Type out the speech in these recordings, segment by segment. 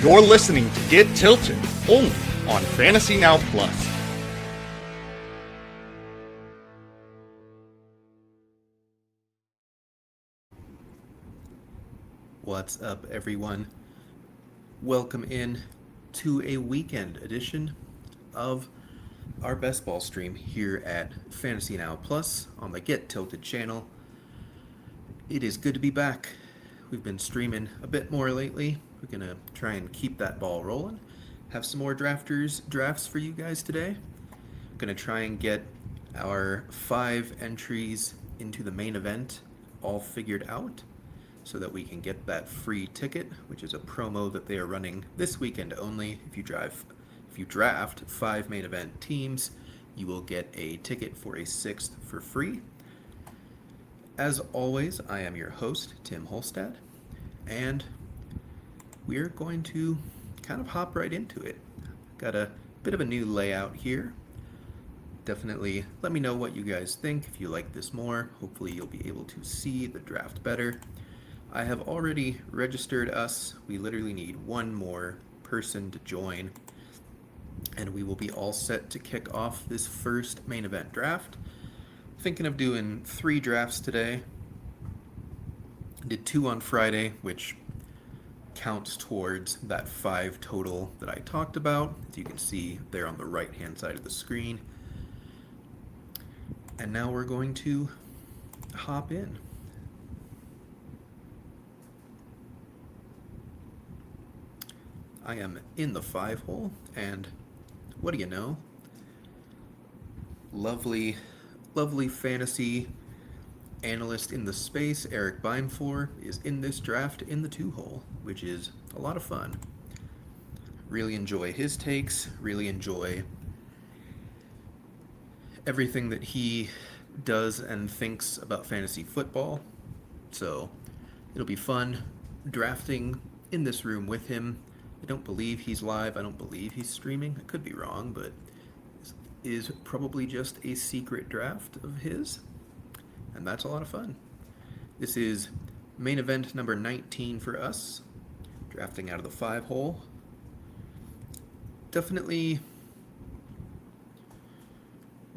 You're listening to Get Tilted, only on Fantasy Now Plus. What's up, everyone? Welcome in to a weekend edition of our best ball stream here at Fantasy Now Plus on the Get Tilted channel. It is good to be back. We've been streaming a bit more lately. We're going to try and keep that ball rolling. Have some more drafts for you guys today. Going to try and get our 5 entries into the main event all figured out so that we can get that free ticket, which is a promo that they are running this weekend only. If you draft 5 main event teams, you will get a ticket for a 6th for free. As always, I am your host, Tim Holstad, and we're going to kind of hop right into it. Got a bit of a new layout here. Definitely let me know what you guys think, if you like this more. Hopefully you'll be able to see the draft better. I have already registered us. We literally need one more person to join, and we will be all set to kick off this first main event draft. Thinking of doing 3 drafts today. Did 2 on Friday, which counts towards that 5 total that I talked about, as you can see there on the right hand side of the screen. And now we're going to hop in. I am in the 5 hole, and what do you know? Lovely fantasy analyst in the space, Eric Beinfor, is in this draft in the 2 hole, which is a lot of fun. Really enjoy his takes, really enjoy everything that he does and thinks about fantasy football. So it'll be fun drafting in this room with him. I don't believe he's live. I don't believe he's streaming. I could be wrong, but this is probably just a secret draft of his, and that's a lot of fun. This is main event number 19 for us, drafting out of the 5 hole. Definitely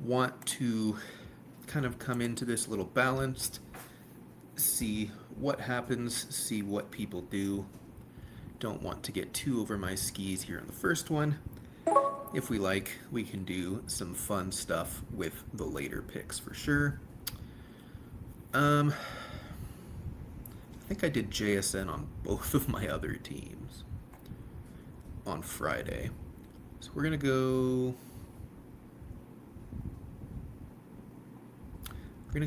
want to kind of come into this a little balanced, see what happens, see what people do. Don't want to get too over my skis here on the first one. If we like, we can do some fun stuff with the later picks for sure. I think I did JSN on both of my other teams on Friday. So we're going to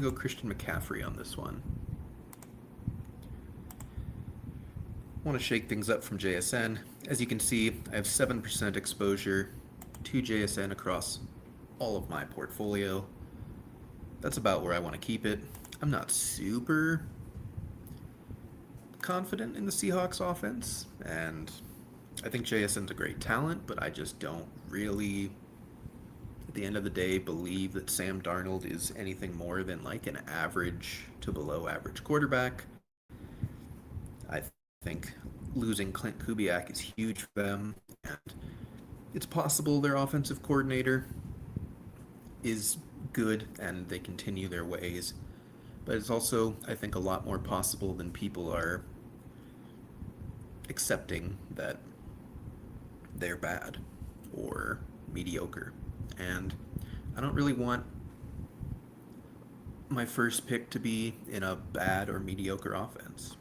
go Christian McCaffrey on this one. I want to shake things up from JSN. As you can see, I have 7% exposure to JSN across all of my portfolio. That's about where I want to keep it. I'm not super confident in the Seahawks offense, and I think JSN's a great talent, but I just don't really, at the end of the day, believe that Sam Darnold is anything more than like an average to below average quarterback. I think losing Clint Kubiak is huge for them, and it's possible their offensive coordinator is good and they continue their ways, but it's also, I think, a lot more possible than people are accepting that they're bad or mediocre. And I don't really want my first pick to be in a bad or mediocre offense,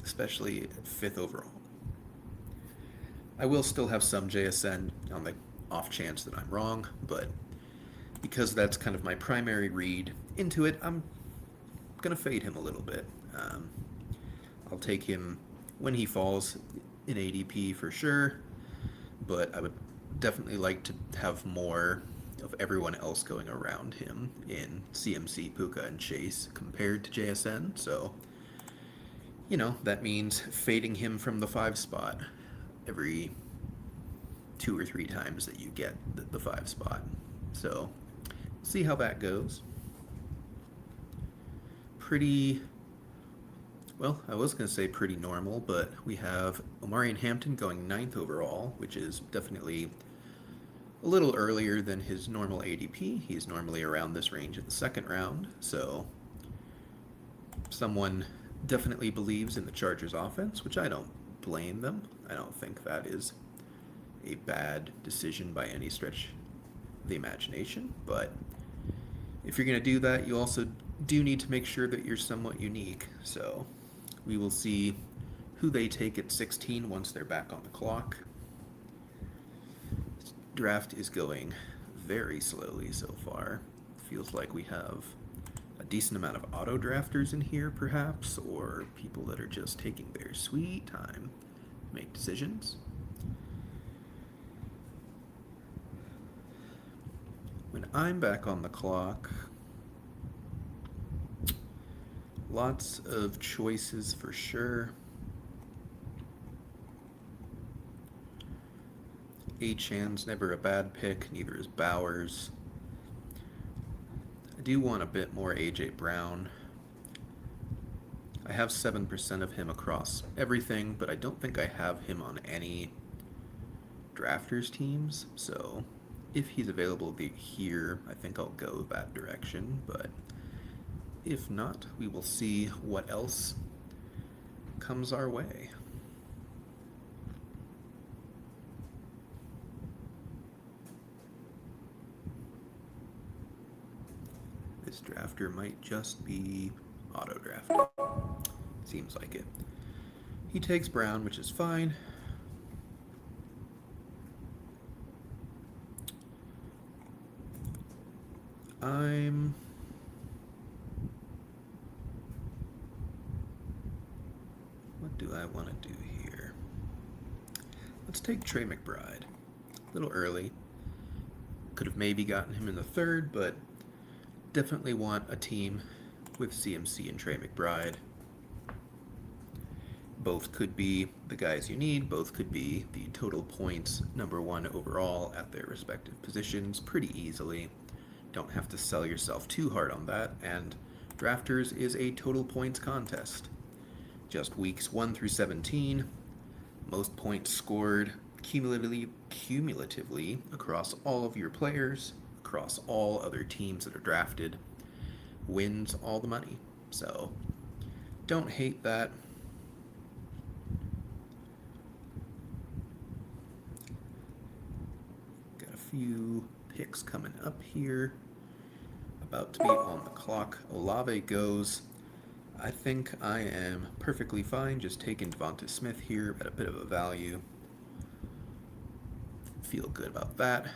especially at 5th overall. I will still have some JSN on the off chance that I'm wrong, but because that's kind of my primary read into it, I'm going to fade him a little bit. I'll take him when he falls in ADP for sure, but I would definitely like to have more of everyone else going around him in CMC, Puka, and Chase compared to JSN, so that means fading him from the 5 spot every 2 or 3 times that you get the 5 spot. So, see how that goes. Pretty Well, I was going to say pretty normal, but we have Omarion Hampton going ninth overall, which is definitely a little earlier than his normal ADP. He's normally around this range in the second round, so someone definitely believes in the Chargers offense, which I don't blame them. I don't think that is a bad decision by any stretch of the imagination, but if you're going to do that, you also do need to make sure that you're somewhat unique. So we will see who they take at 16 once they're back on the clock. This draft is going very slowly so far. Feels like we have a decent amount of auto drafters in here, perhaps, or people that are just taking their sweet time to make decisions. When I'm back on the clock, lots of choices for sure. Achan's never a bad pick, neither is Bowers. I do want a bit more AJ Brown. I have 7% of him across everything, but I don't think I have him on any drafters teams, so if he's available here, I think I'll go that direction, but if not, we will see what else comes our way. This drafter might just be auto drafting. Seems like it. He takes Brown, which is fine. What do I want to do here? Let's take Trey McBride. A little early. Could have maybe gotten him in the third, but definitely want a team with CMC and Trey McBride. Both could be the guys you need. Both could be the total points #1 overall at their respective positions pretty easily. Don't have to sell yourself too hard on that, and Drafters is a total points contest. Just weeks 1 through 17, most points scored cumulatively across all of your players, across all other teams that are drafted, wins all the money. So don't hate that. Got a few picks coming up here. About to be on the clock. Olave goes. I think I am perfectly fine just taking Devonta Smith here at a bit of a value. Feel good about that.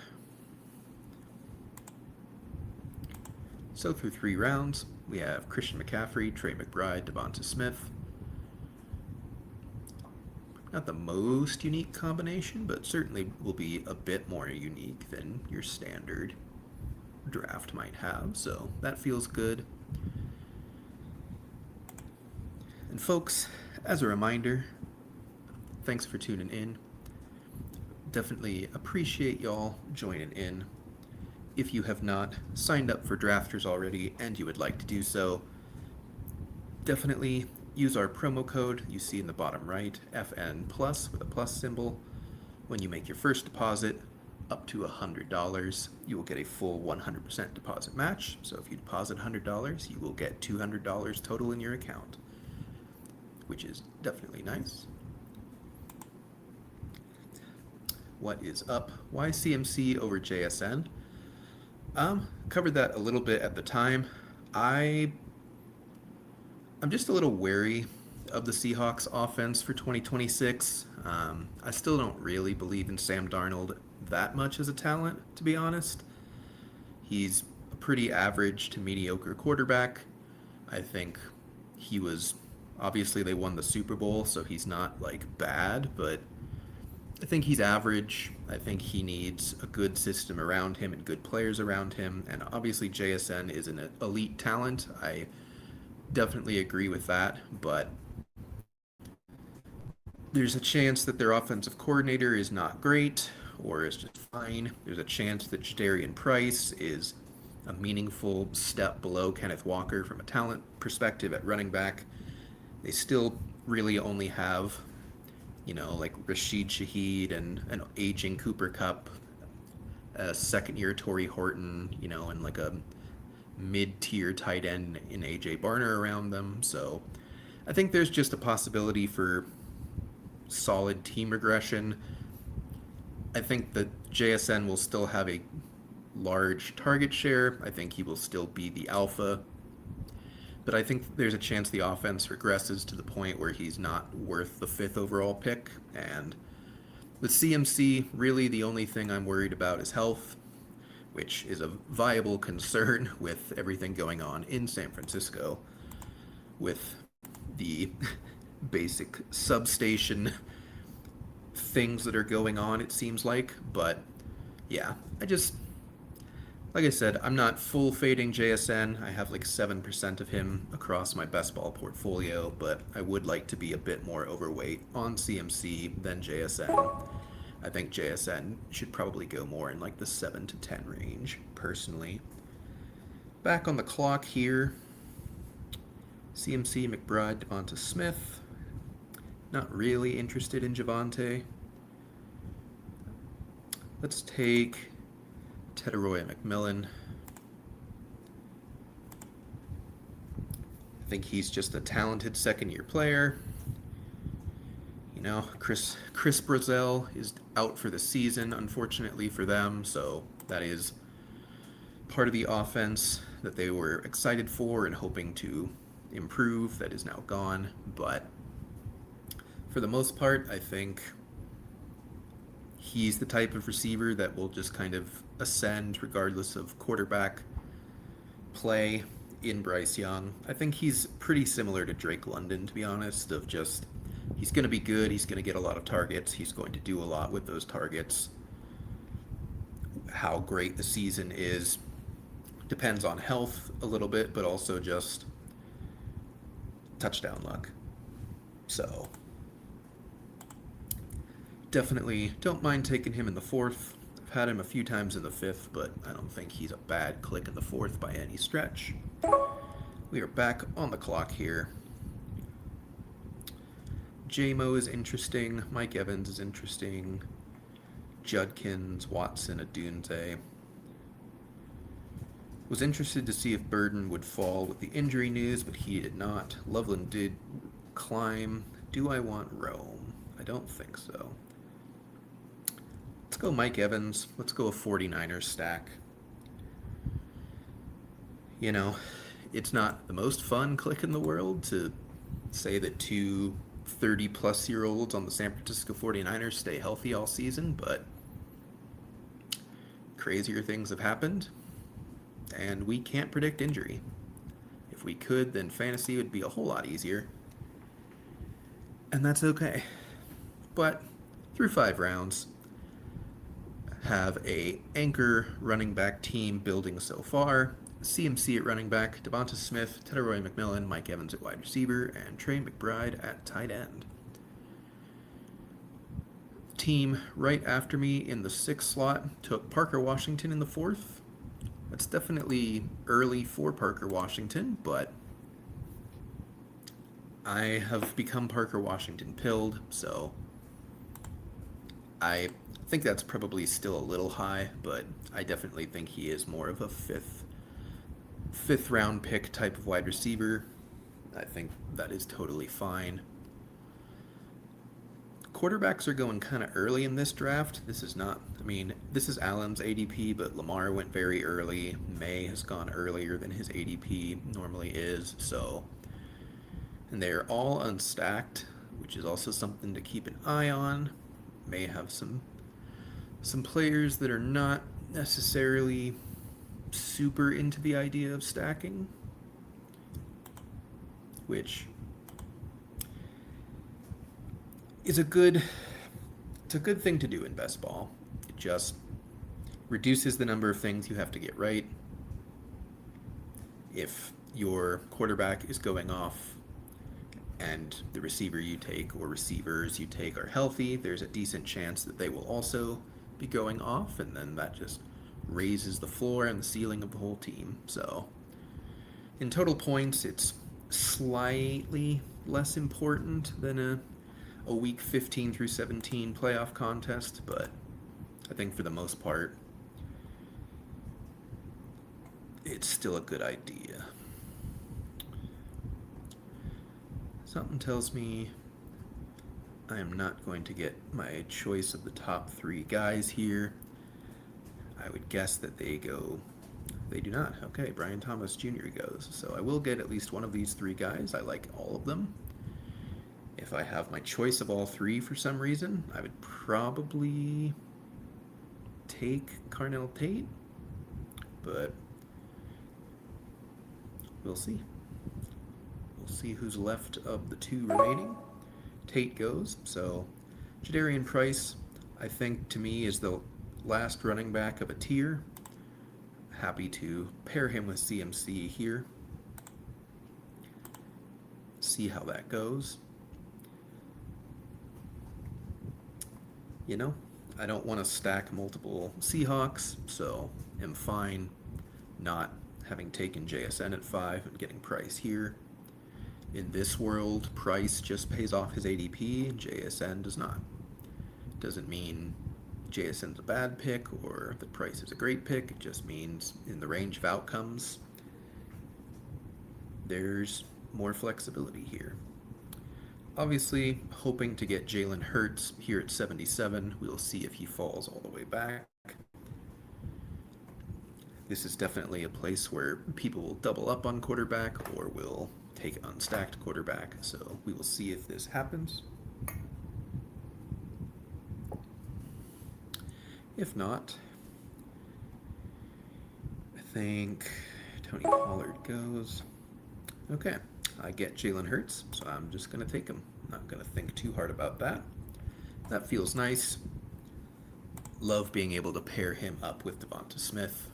So through 3 rounds, we have Christian McCaffrey, Trey McBride, Devonta Smith. Not the most unique combination, but certainly will be a bit more unique than your standard draft might have, so that feels good. And folks, as a reminder, thanks for tuning in. Definitely appreciate y'all joining in. If you have not signed up for Drafters already and you would like to do so, definitely use our promo code you see in the bottom right, FN Plus with a plus symbol. When you make your first deposit up to $100, you will get a full 100% deposit match. So if you deposit $100, you will get $200 total in your account, which is definitely nice. What is up? Why CMC over JSN? Covered that a little bit at the time. I'm just a little wary of the Seahawks offense for 2026. I still don't really believe in Sam Darnold that much as a talent, to be honest. He's a pretty average to mediocre quarterback. I think he was, obviously they won the Super Bowl, so he's not like bad, but I think he's average. I think he needs a good system around him and good players around him, and obviously JSN is an elite talent. I definitely agree with that, but there's a chance that their offensive coordinator is not great or is just fine. There's a chance that Jadarian Price is a meaningful step below Kenneth Walker from a talent perspective at running back. They still really only have, like Rashid Shaheed and an aging Cooper Cup, a second year Torrey Horton, and like a mid tier tight end in AJ Barner around them. So I think there's just a possibility for solid team regression. I think that JSN will still have a large target share. I think he will still be the alpha. But I think there's a chance the offense regresses to the point where he's not worth the fifth overall pick. And with CMC, really the only thing I'm worried about is health, which is a viable concern with everything going on in San Francisco, with the basic substation things that are going on, it seems like. But yeah, like I said, I'm not full fading JSN. I have like 7% of him across my best ball portfolio, but I would like to be a bit more overweight on CMC than JSN. I think JSN should probably go more in like the 7 to 10 range, personally. Back on the clock here. CMC, McBride, Devonta Smith. Not really interested in Javonte. Let's take Teteroy McMillan. I think he's just a talented second-year player. Chris Brazell is out for the season, unfortunately for them, so that is part of the offense that they were excited for and hoping to improve that is now gone. But for the most part, I think he's the type of receiver that will just kind of ascend regardless of quarterback play in Bryce Young. I think he's pretty similar to Drake London, to be honest, of just he's going to be good, he's going to get a lot of targets, he's going to do a lot with those targets. How great the season is depends on health a little bit, but also just touchdown luck. So definitely don't mind taking him in the fourth. I've had him a few times in the fifth, but I don't think he's a bad click in the fourth by any stretch. We are back on the clock here. J-Mo is interesting. Mike Evans is interesting. Judkins, Watson, Adunze. Was interested to see if Burden would fall with the injury news, but he did not. Loveland did climb. Do I want Rome? I don't think so. Let's go Mike Evans. Let's go a 49ers stack. It's not the most fun click in the world to say that two 30-plus-year-olds on the San Francisco 49ers stay healthy all season, but crazier things have happened, and we can't predict injury. If we could, then fantasy would be a whole lot easier, and that's okay. But through 5 rounds, have a anchor running back team building so far. CMC at running back, Devonta Smith, Teteroy McMillan, Mike Evans at wide receiver, and Trey McBride at tight end. Team right after me in the 6th slot took Parker Washington in the 4th. That's definitely early for Parker Washington, but I have become Parker Washington pilled, so I think that's probably still a little high, but I definitely think he is more of a fifth round pick type of wide receiver. I think that is totally fine. Quarterbacks are going kind of early in this draft. This is Allen's ADP, but Lamar went very early. May has gone earlier than his ADP normally is, and they're all unstacked, which is also something to keep an eye on. May have some players that are not necessarily super into the idea of stacking, which is a good thing to do in best ball. It just reduces the number of things you have to get right. If your quarterback is going off and the receiver you take or receivers you take are healthy, there's a decent chance that they will also be going off, and then that just raises the floor and the ceiling of the whole team. So in total points, it's slightly less important than a week 15 through 17 playoff contest, but I think for the most part, it's still a good idea. Something tells me I am not going to get my choice of the top 3 guys here. I would guess that they do not. Okay, Brian Thomas Jr. goes. So I will get at least one of these 3 guys. I like all of them. If I have my choice of all 3 for some reason, I would probably take Carnell Tate, but we'll see. We'll see who's left of the 2 remaining. Tate goes, so Jadarian Price, I think, to me, is the last running back of a tier. Happy to pair him with CMC here. See how that goes. You know, I don't want to stack multiple Seahawks, so am fine not having taken JSN at 5 and getting Price here. In this world, Price just pays off his ADP, JSN does not. Doesn't mean JSN's a bad pick or that Price is a great pick. It just means in the range of outcomes, there's more flexibility here. Obviously, hoping to get Jalen Hurts here at 77. We'll see if he falls all the way back. This is definitely a place where people will double up on quarterback or will take unstacked quarterback. So we will see if this happens. If not, I think Tony Pollard goes. Okay, I get Jalen Hurts, so I'm just going to take him. Not going to think too hard about that. That feels nice. Love being able to pair him up with Devonta Smith.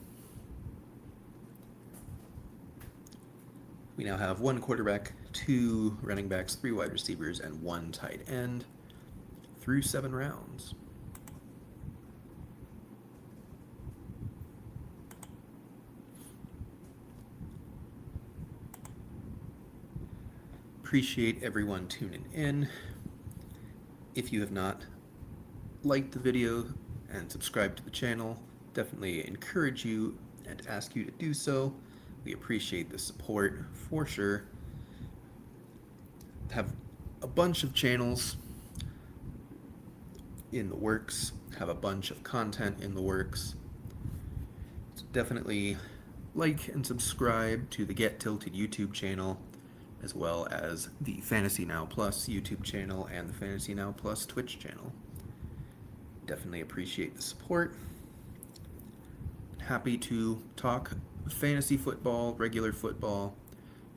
We now have 1 quarterback, 2 running backs, 3 wide receivers, and 1 tight end through 7 rounds. Appreciate everyone tuning in. If you have not liked the video and subscribed to the channel, definitely encourage you and ask you to do so. We appreciate the support for sure. Have a bunch of channels in the works, have a bunch of content in the works. So definitely like and subscribe to the Get Tilted YouTube channel, as well as the Fantasy Now Plus YouTube channel and the Fantasy Now Plus Twitch channel. Definitely appreciate the support. Happy to talk fantasy football, regular football,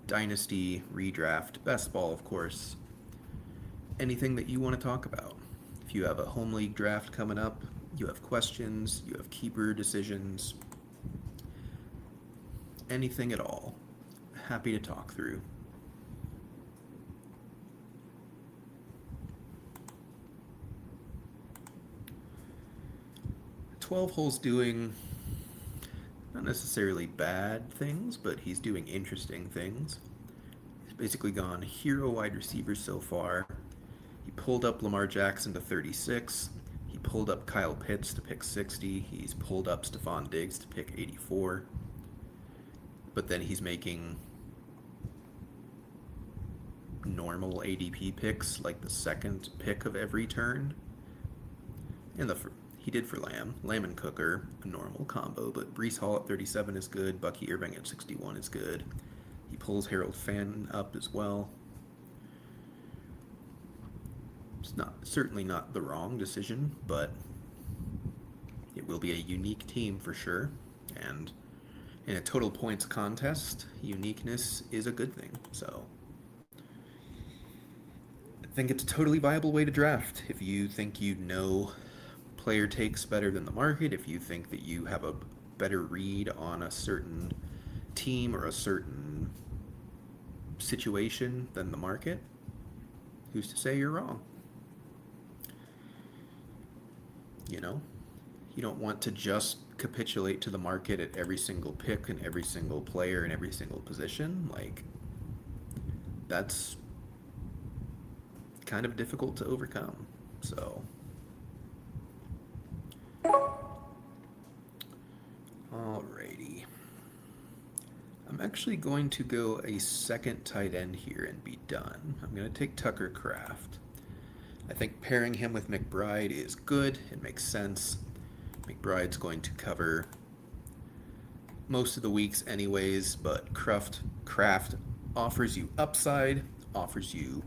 dynasty, redraft, best ball, of course. Anything that you want to talk about. If you have a home league draft coming up, you have questions, you have keeper decisions, anything at all, happy to talk through. 12 hole's doing not necessarily bad things, but he's doing interesting things. He's basically gone hero wide receiver so far. He pulled up Lamar Jackson to 36. He pulled up Kyle Pitts to pick 60. He's pulled up Stephon Diggs to pick 84. But then he's making normal ADP picks, like the second pick of every turn. And he did for Lamb and Cooker, a normal combo, but Breece Hall at 37 is good. Bucky Irving at 61 is good. He pulls Harold Finn up as well. It's certainly not the wrong decision, but it will be a unique team for sure. And in a total points contest, uniqueness is a good thing. So I think it's a totally viable way to draft. If you think you know player takes better than the market, if you think that you have a better read on a certain team or a certain situation than the market, who's to say you're wrong? You know, you don't want to just capitulate to the market at every single pick and every single player and every single position. Like, that's kind of difficult to overcome. So, alrighty. I'm actually going to go a second tight end here and be done. I'm going to take Tucker Kraft. I think pairing him with McBride is good. It makes sense. McBride's going to cover most of the weeks anyways, but Kraft offers you upside, offers you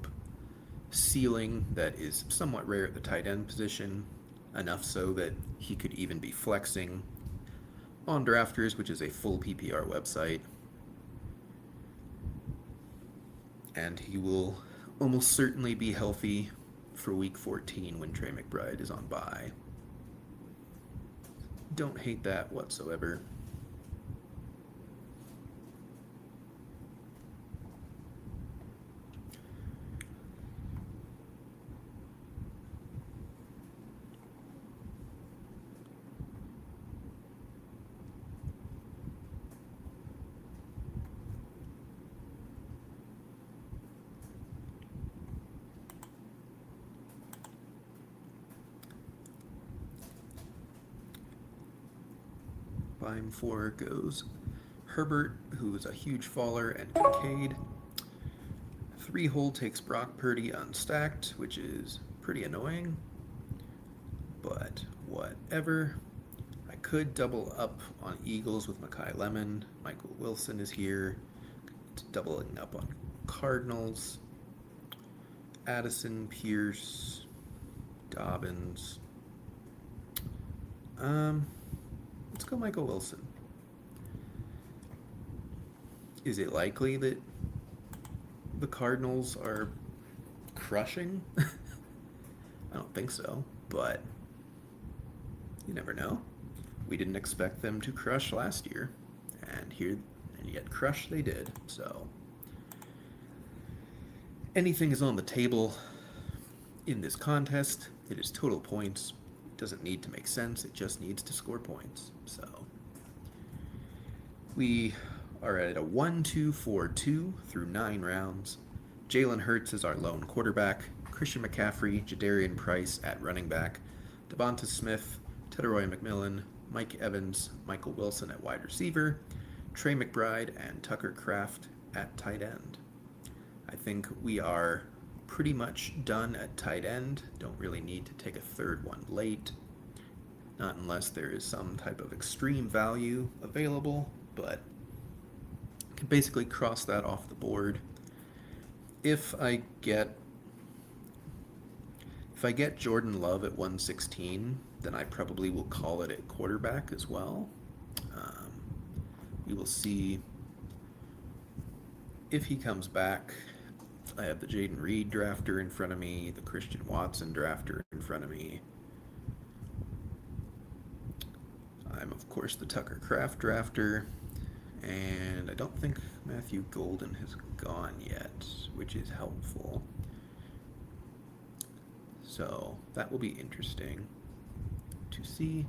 ceiling that is somewhat rare at the tight end position, enough so that he could even be flexing on Drafters, which is a full PPR website. And he will almost certainly be healthy for week 14 when Trey McBride is on bye. Don't hate that whatsoever. Line 4 goes Herbert, who is a huge faller, and Kincaid. 3-hole takes Brock Purdy unstacked, which is pretty annoying, but whatever. I could double up on Eagles with Mekhi Lemon. Michael Wilson is here. Doubling up on Cardinals. Addison, Pierce, Dobbins. Let's go Michael Wilson. Is it likely that the Cardinals are crushing? I don't think so, but you never know. We didn't expect them to crush last year, and yet crush they did. So anything is on the table in this contest. It is total points. It doesn't need to make sense. It just needs to score points. So we are at a 1-2-4-2 through 9 rounds. Jalen Hurts is our lone quarterback. Christian McCaffrey, Jadarian Price at running back. Devonta Smith, Tedaroy McMillan, Mike Evans, Michael Wilson at wide receiver. Trey McBride and Tucker Kraft at tight end. I think we are pretty much done at tight end. Don't really need to take a third one late. Not unless there is some type of extreme value available, but can basically cross that off the board. If I get Jordan Love at 116, then I probably will call it at quarterback as well. We will see if he comes back. I have the Jaden Reed drafter in front of me, the Christian Watson drafter in front of me. I'm, of course, the Tucker Kraft drafter. And I don't think Matthew Golden has gone yet, which is helpful. So that will be interesting to see.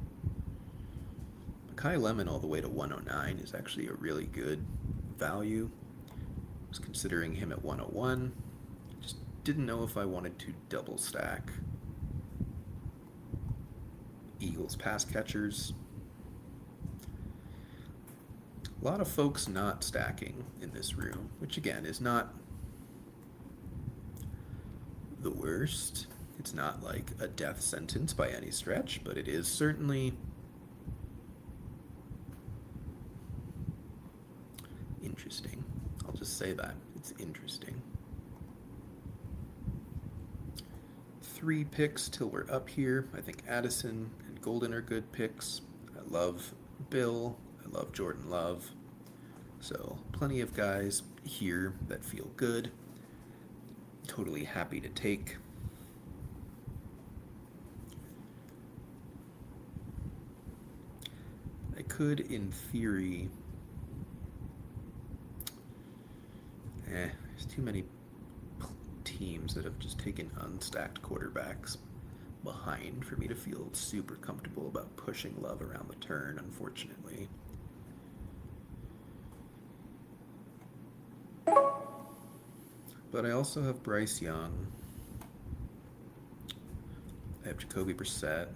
Mekhi Lemon all the way to 109 is actually a really good value. I was considering him at 101. Just didn't know if I wanted to double stack Eagles pass catchers. A lot of folks not stacking in this room, which again is not the worst. It's not like a death sentence by any stretch, but it is certainly interesting. I'll just say that. It's interesting. 3 picks till we're up here. I think Addison and Golden are good picks. I love Bill. I love Jordan Love. So plenty of guys here that feel good. Totally happy to take. I could, in theory... there's too many teams that have just taken unstacked quarterbacks behind for me to feel super comfortable about pushing Love around the turn, unfortunately. but I also have Bryce Young. I have Jacoby Brissett.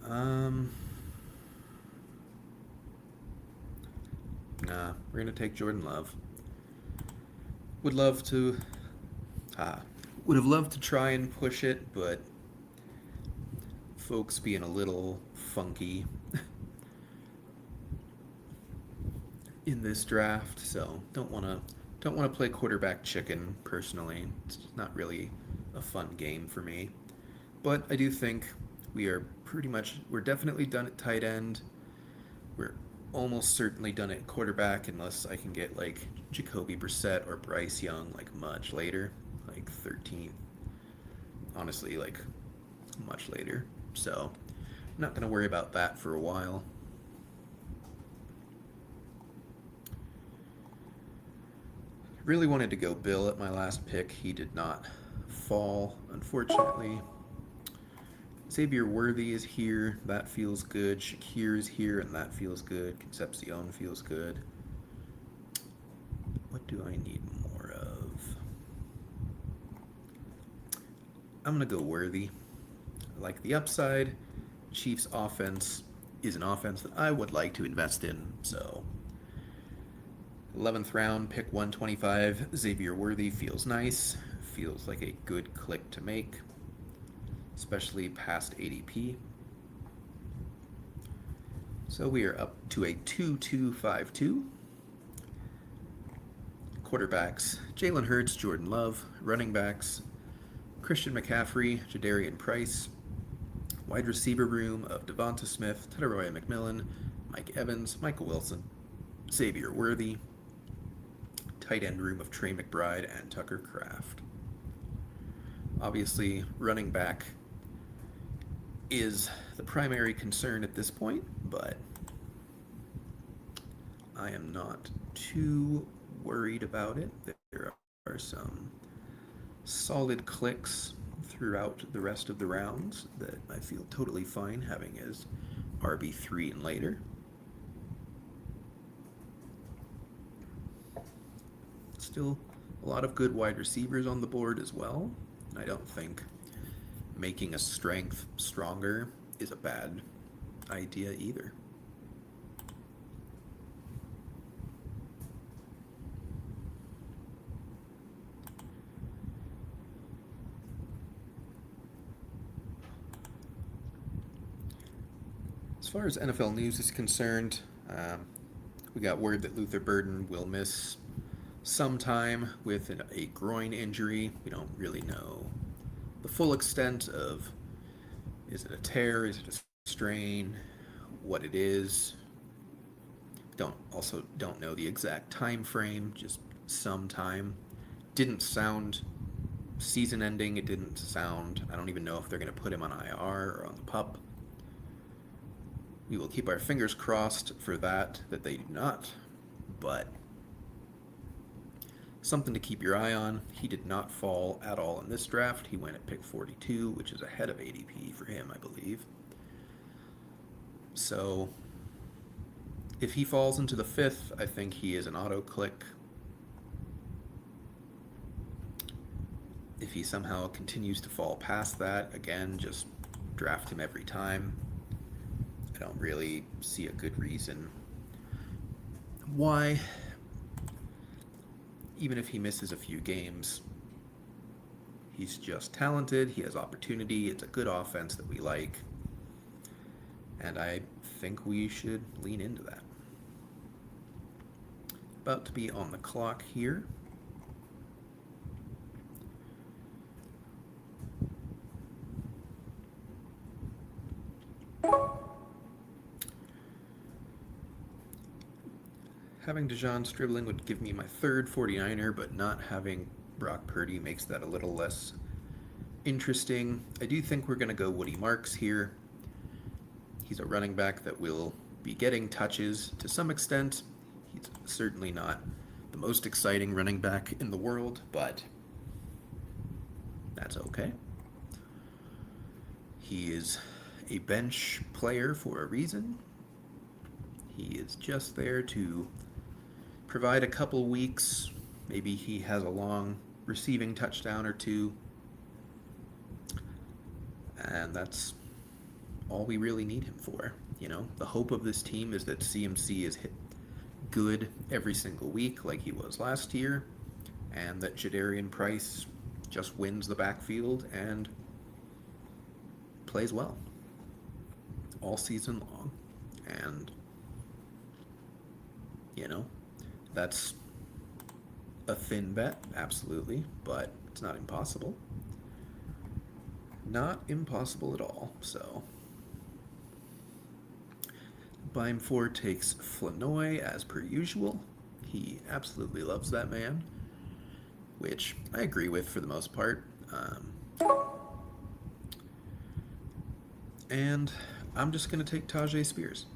Um, we're gonna take Jordan Love. Would love to, ah, would have loved to try and push it, but folks being a little funky in this draft, so don't want to play quarterback chicken personally. It's not really a fun game for me. But I do think we're definitely done at tight end. We're almost certainly done at quarterback unless I can get like Jacoby Brissett or Bryce Young like much later, like 13th. Honestly, like much later. So I'm not going to worry about that for a while. Really wanted to go Bill at my last pick. He did not fall, unfortunately. Xavier Worthy is here. That feels good. Shakir is here, and that feels good. Concepcion feels good. What do I need more of? I'm going to go Worthy. I like the upside. Chiefs offense is an offense that I would like to invest in, so 11th round, pick 125. Xavier Worthy feels nice. Feels like a good click to make, especially past ADP. So we are up to a 2-2-5-2. Quarterbacks, Jalen Hurts, Jordan Love. Running backs, Christian McCaffrey, Jadarian Price. Wide receiver room of Devonta Smith, Tedaroya McMillan, Mike Evans, Michael Wilson, Xavier Worthy. Tight end room of Trey McBride and Tucker Kraft. Obviously, running back is the primary concern at this point, but I am not too worried about it. There are some solid clicks throughout the rest of the rounds that I feel totally fine having as RB3 and later. Still a lot of good wide receivers on the board as well. I don't think making a strength stronger is a bad idea either. As far as NFL news is concerned, we got word that Luther Burden will miss some time with a groin injury. We don't really know the full extent of, is it a tear, is it a strain, what it is. Don't know the exact time frame, just some time. Didn't sound season ending. It didn't sound, I don't even know if they're going to put him on IR or on the PUP. We will keep our fingers crossed for that they do not, but something to keep your eye on. He did not fall at all in this draft. He went at pick 42, which is ahead of ADP for him, I believe. So if he falls into the 5th, I think he is an auto click. If he somehow continues to fall past that, again, just draft him every time. I don't really see a good reason why, even if he misses a few games. He's just talented, he has opportunity, it's a good offense that we like, and I think we should lean into that. About to be on the clock here. Having Dejon Stribling would give me my third 49er, but not having Brock Purdy makes that a little less interesting. I do think we're going to go Woody Marks here. He's a running back that will be getting touches to some extent. He's certainly not the most exciting running back in the world, but that's okay. He is a bench player for a reason. He is just there to provide a couple weeks. Maybe he has a long receiving touchdown or two. And that's all we really need him for. The hope of this team is that CMC is hit good every single week like he was last year, and that Jadarian Price just wins the backfield and plays well all season long. And, that's a thin bet, absolutely, but it's not impossible. Not impossible at all, so. Beim 4 takes Flanoy as per usual. He absolutely loves that man, which I agree with for the most part. And I'm just going to take Tajay Spears.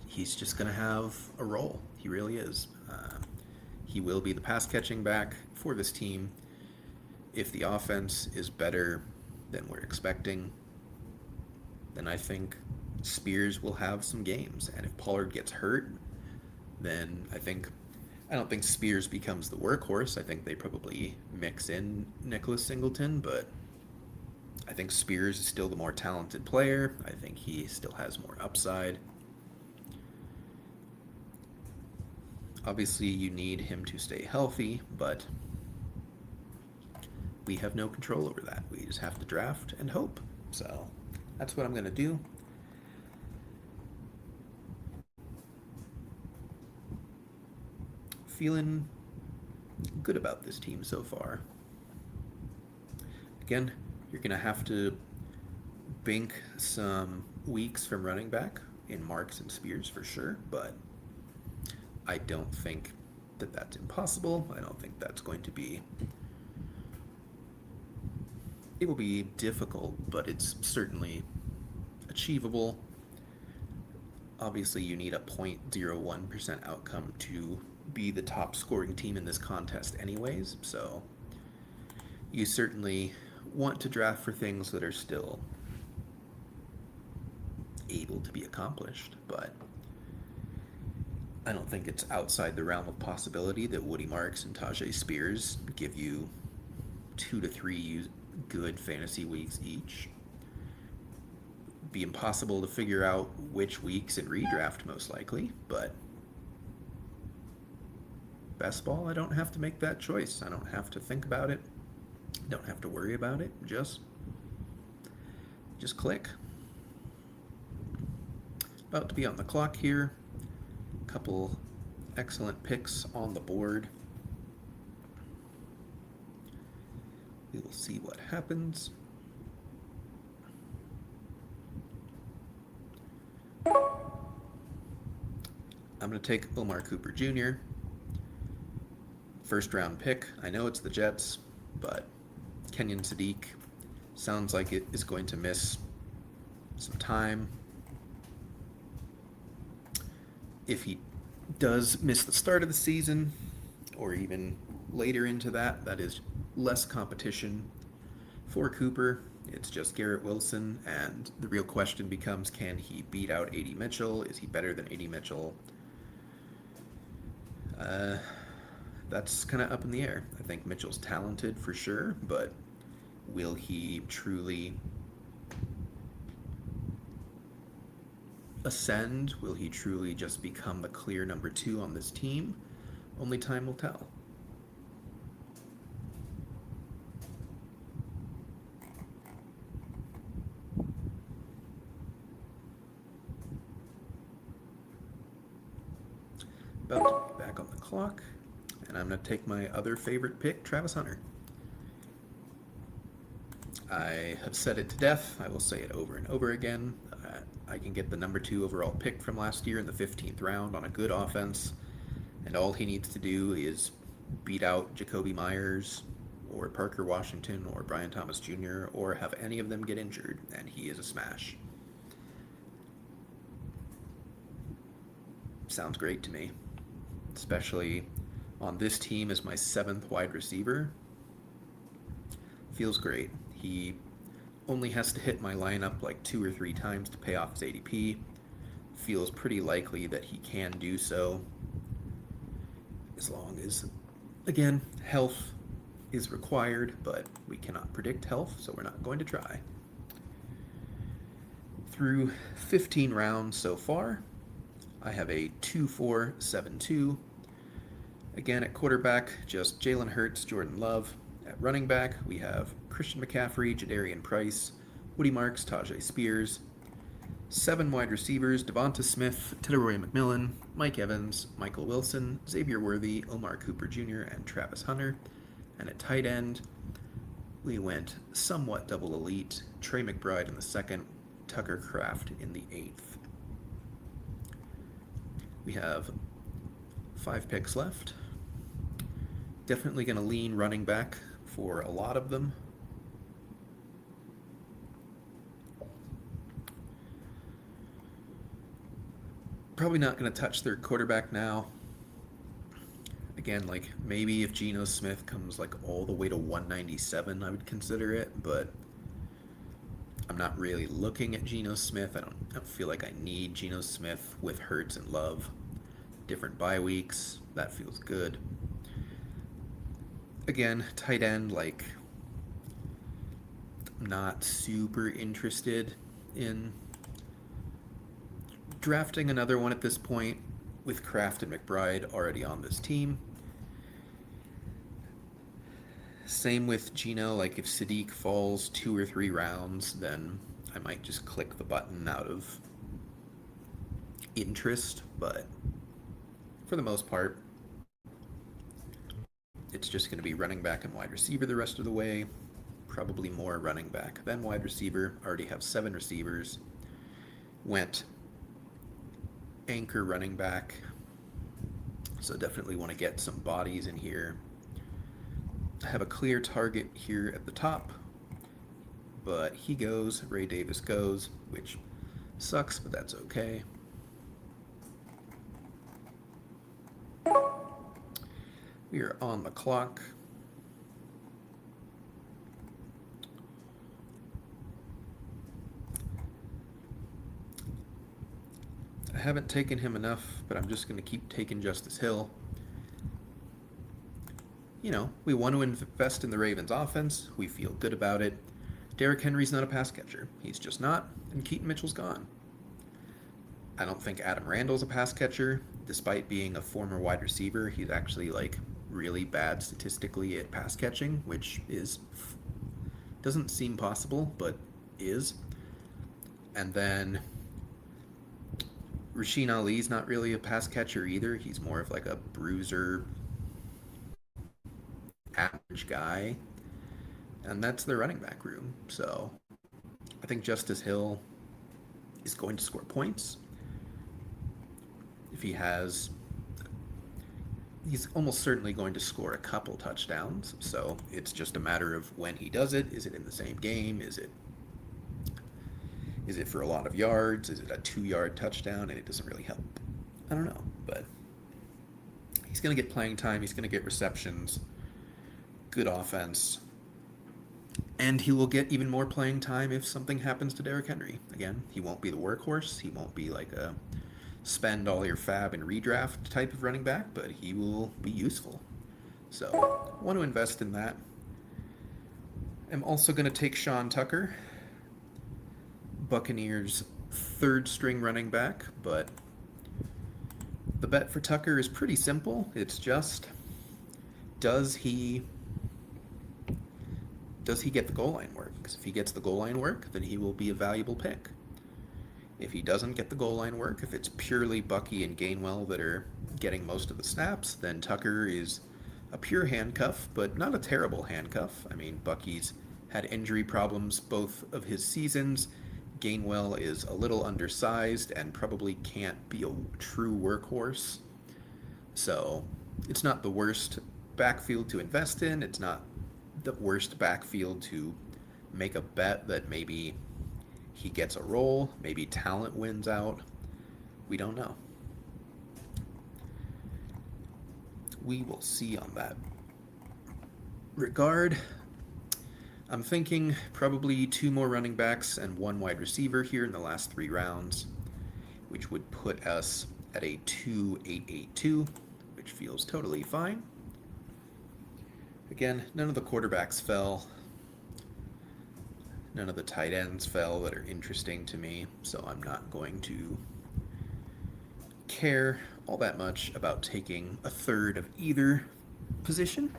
He's just going to have a role. He really is. He will be the pass-catching back for this team. If the offense is better than we're expecting, then I think Spears will have some games. And if Pollard gets hurt, then I don't think Spears becomes the workhorse. I think they probably mix in Nicholas Singleton, but I think Spears is still the more talented player. I think he still has more upside. Obviously, you need him to stay healthy, but we have no control over that. We just have to draft and hope. So that's what I'm going to do. Feeling good about this team so far. Again, you're going to have to bank some weeks from running back in Marks and Spears for sure, but I don't think that that's impossible. I don't think that's going to be... It will be difficult, but it's certainly achievable. Obviously, you need a 0.01% outcome to be the top scoring team in this contest anyways, so you certainly want to draft for things that are still able to be accomplished, but I don't think it's outside the realm of possibility that Woody Marks and Tajay Spears give you 2 to 3 good fantasy weeks each. Be impossible to figure out which weeks in redraft most likely, but best ball, I don't have to make that choice. I don't have to think about it. Don't have to worry about it. Just click. About to be on the clock here. Couple excellent picks on the board. We will see what happens. I'm going to take Omar Cooper Jr. First round pick. I know it's the Jets, but Kenyon Sadiq sounds like it is going to miss some time. If he does miss the start of the season, or even later into that, that is less competition for Cooper. It's just Garrett Wilson, and the real question becomes, can he beat out A.D. Mitchell? Is he better than A.D. Mitchell? That's kind of up in the air. I think Mitchell's talented for sure, but will he truly ascend? Will he truly just become the clear number 2 on this team? Only time will tell. About to be back on the clock, and I'm going to take my other favorite pick, Travis Hunter. I have said it to death. I will say it over and over again. I can get the number 2 overall pick from last year in the 15th round on a good offense, and all he needs to do is beat out Jacoby Myers or Parker Washington or Brian Thomas Jr. or have any of them get injured, and he is a smash. Sounds great to me, especially on this team as my 7th wide receiver. Feels great. He only has to hit my lineup like 2 or 3 times to pay off his ADP. Feels pretty likely that he can do so. as long as, again, health is required, but we cannot predict health, so we're not going to try. Through 15 rounds so far, I have a 2-4-7-2. Again, at quarterback, just Jalen Hurts, Jordan Love. At running back, we have Christian McCaffrey, Jadarian Price, Woody Marks, Tajay Spears. 7 wide receivers, Devonta Smith, Tedoroy McMillan, Mike Evans, Michael Wilson, Xavier Worthy, Omar Cooper Jr., and Travis Hunter. And at tight end, we went somewhat double elite, Trey McBride in the 2nd, Tucker Kraft in the 8th. We have 5 picks left. Definitely going to lean running back for a lot of them. Probably not going to touch their quarterback now. Again, like maybe if Geno Smith comes like all the way to 197, I would consider it, but I'm not really looking at Geno Smith. I don't feel like I need Geno Smith with Hurts and Love. Different bye weeks, that feels good. Again, tight end, like not super interested in drafting another one at this point with Kraft and McBride already on this team. Same with Geno, like if Sadiq falls 2 or 3 rounds, then I might just click the button out of interest, but for the most part, it's just going to be running back and wide receiver the rest of the way. Probably more running back than wide receiver. Already have 7 receivers. Went anchor running back, so definitely want to get some bodies in here. I have a clear target here at the top, but he goes, Ray Davis goes, which sucks, but that's okay. We are on the clock. I haven't taken him enough, but I'm just going to keep taking Justice Hill. You know, we want to invest in the Ravens offense. We feel good about it. Derrick Henry's not a pass catcher. He's just not, and Keaton Mitchell's gone. I don't think Adam Randall's a pass catcher. Despite being a former wide receiver, he's actually like really bad statistically at pass catching, which doesn't seem possible, but is. And then Rasheen Ali's not really a pass catcher either. He's more of like a bruiser, average guy. And that's the running back room. So I think Justice Hill is going to score points. If he has, he's almost certainly going to score a couple touchdowns. So it's just a matter of when he does it. Is it in the same game? Is it for a lot of yards? Is it a 2-yard touchdown? And it doesn't really help. I don't know, but he's going to get playing time. He's going to get receptions. Good offense. And he will get even more playing time if something happens to Derrick Henry. Again, he won't be the workhorse. He won't be like a spend all your fab and redraft type of running back, but he will be useful. So, want to invest in that. I'm also going to take Sean Tucker, Buccaneers' 3rd string running back, but the bet for Tucker is pretty simple. It's just, does he get the goal line work? Because if he gets the goal line work, then he will be a valuable pick. If he doesn't get the goal line work, if it's purely Bucky and Gainwell that are getting most of the snaps, then Tucker is a pure handcuff, but not a terrible handcuff. I mean, Bucky's had injury problems both of his seasons. Gainwell is a little undersized and probably can't be a true workhorse. So it's not the worst backfield to invest in. It's not the worst backfield to make a bet that maybe he gets a role, maybe talent wins out. We don't know. We will see on that regard. I'm thinking probably 2 more running backs and 1 wide receiver here in the last 3 rounds, which would put us at a 2-8-8-2, which feels totally fine. Again, none of the quarterbacks fell. None of the tight ends fell that are interesting to me, so I'm not going to care all that much about taking a third of either position.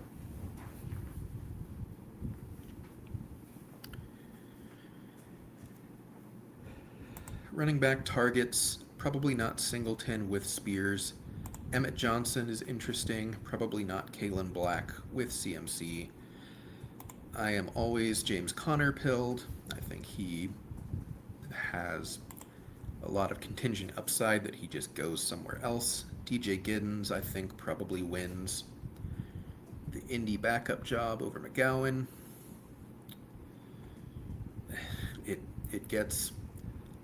Running back targets, probably not Singleton with Spears. Emmett Johnson is interesting, probably not Kalen Black with CMC. I am always James Conner pilled. I think he has a lot of contingent upside that he just goes somewhere else. DJ Giddens, I think, probably wins the Indy backup job over McGowan. It gets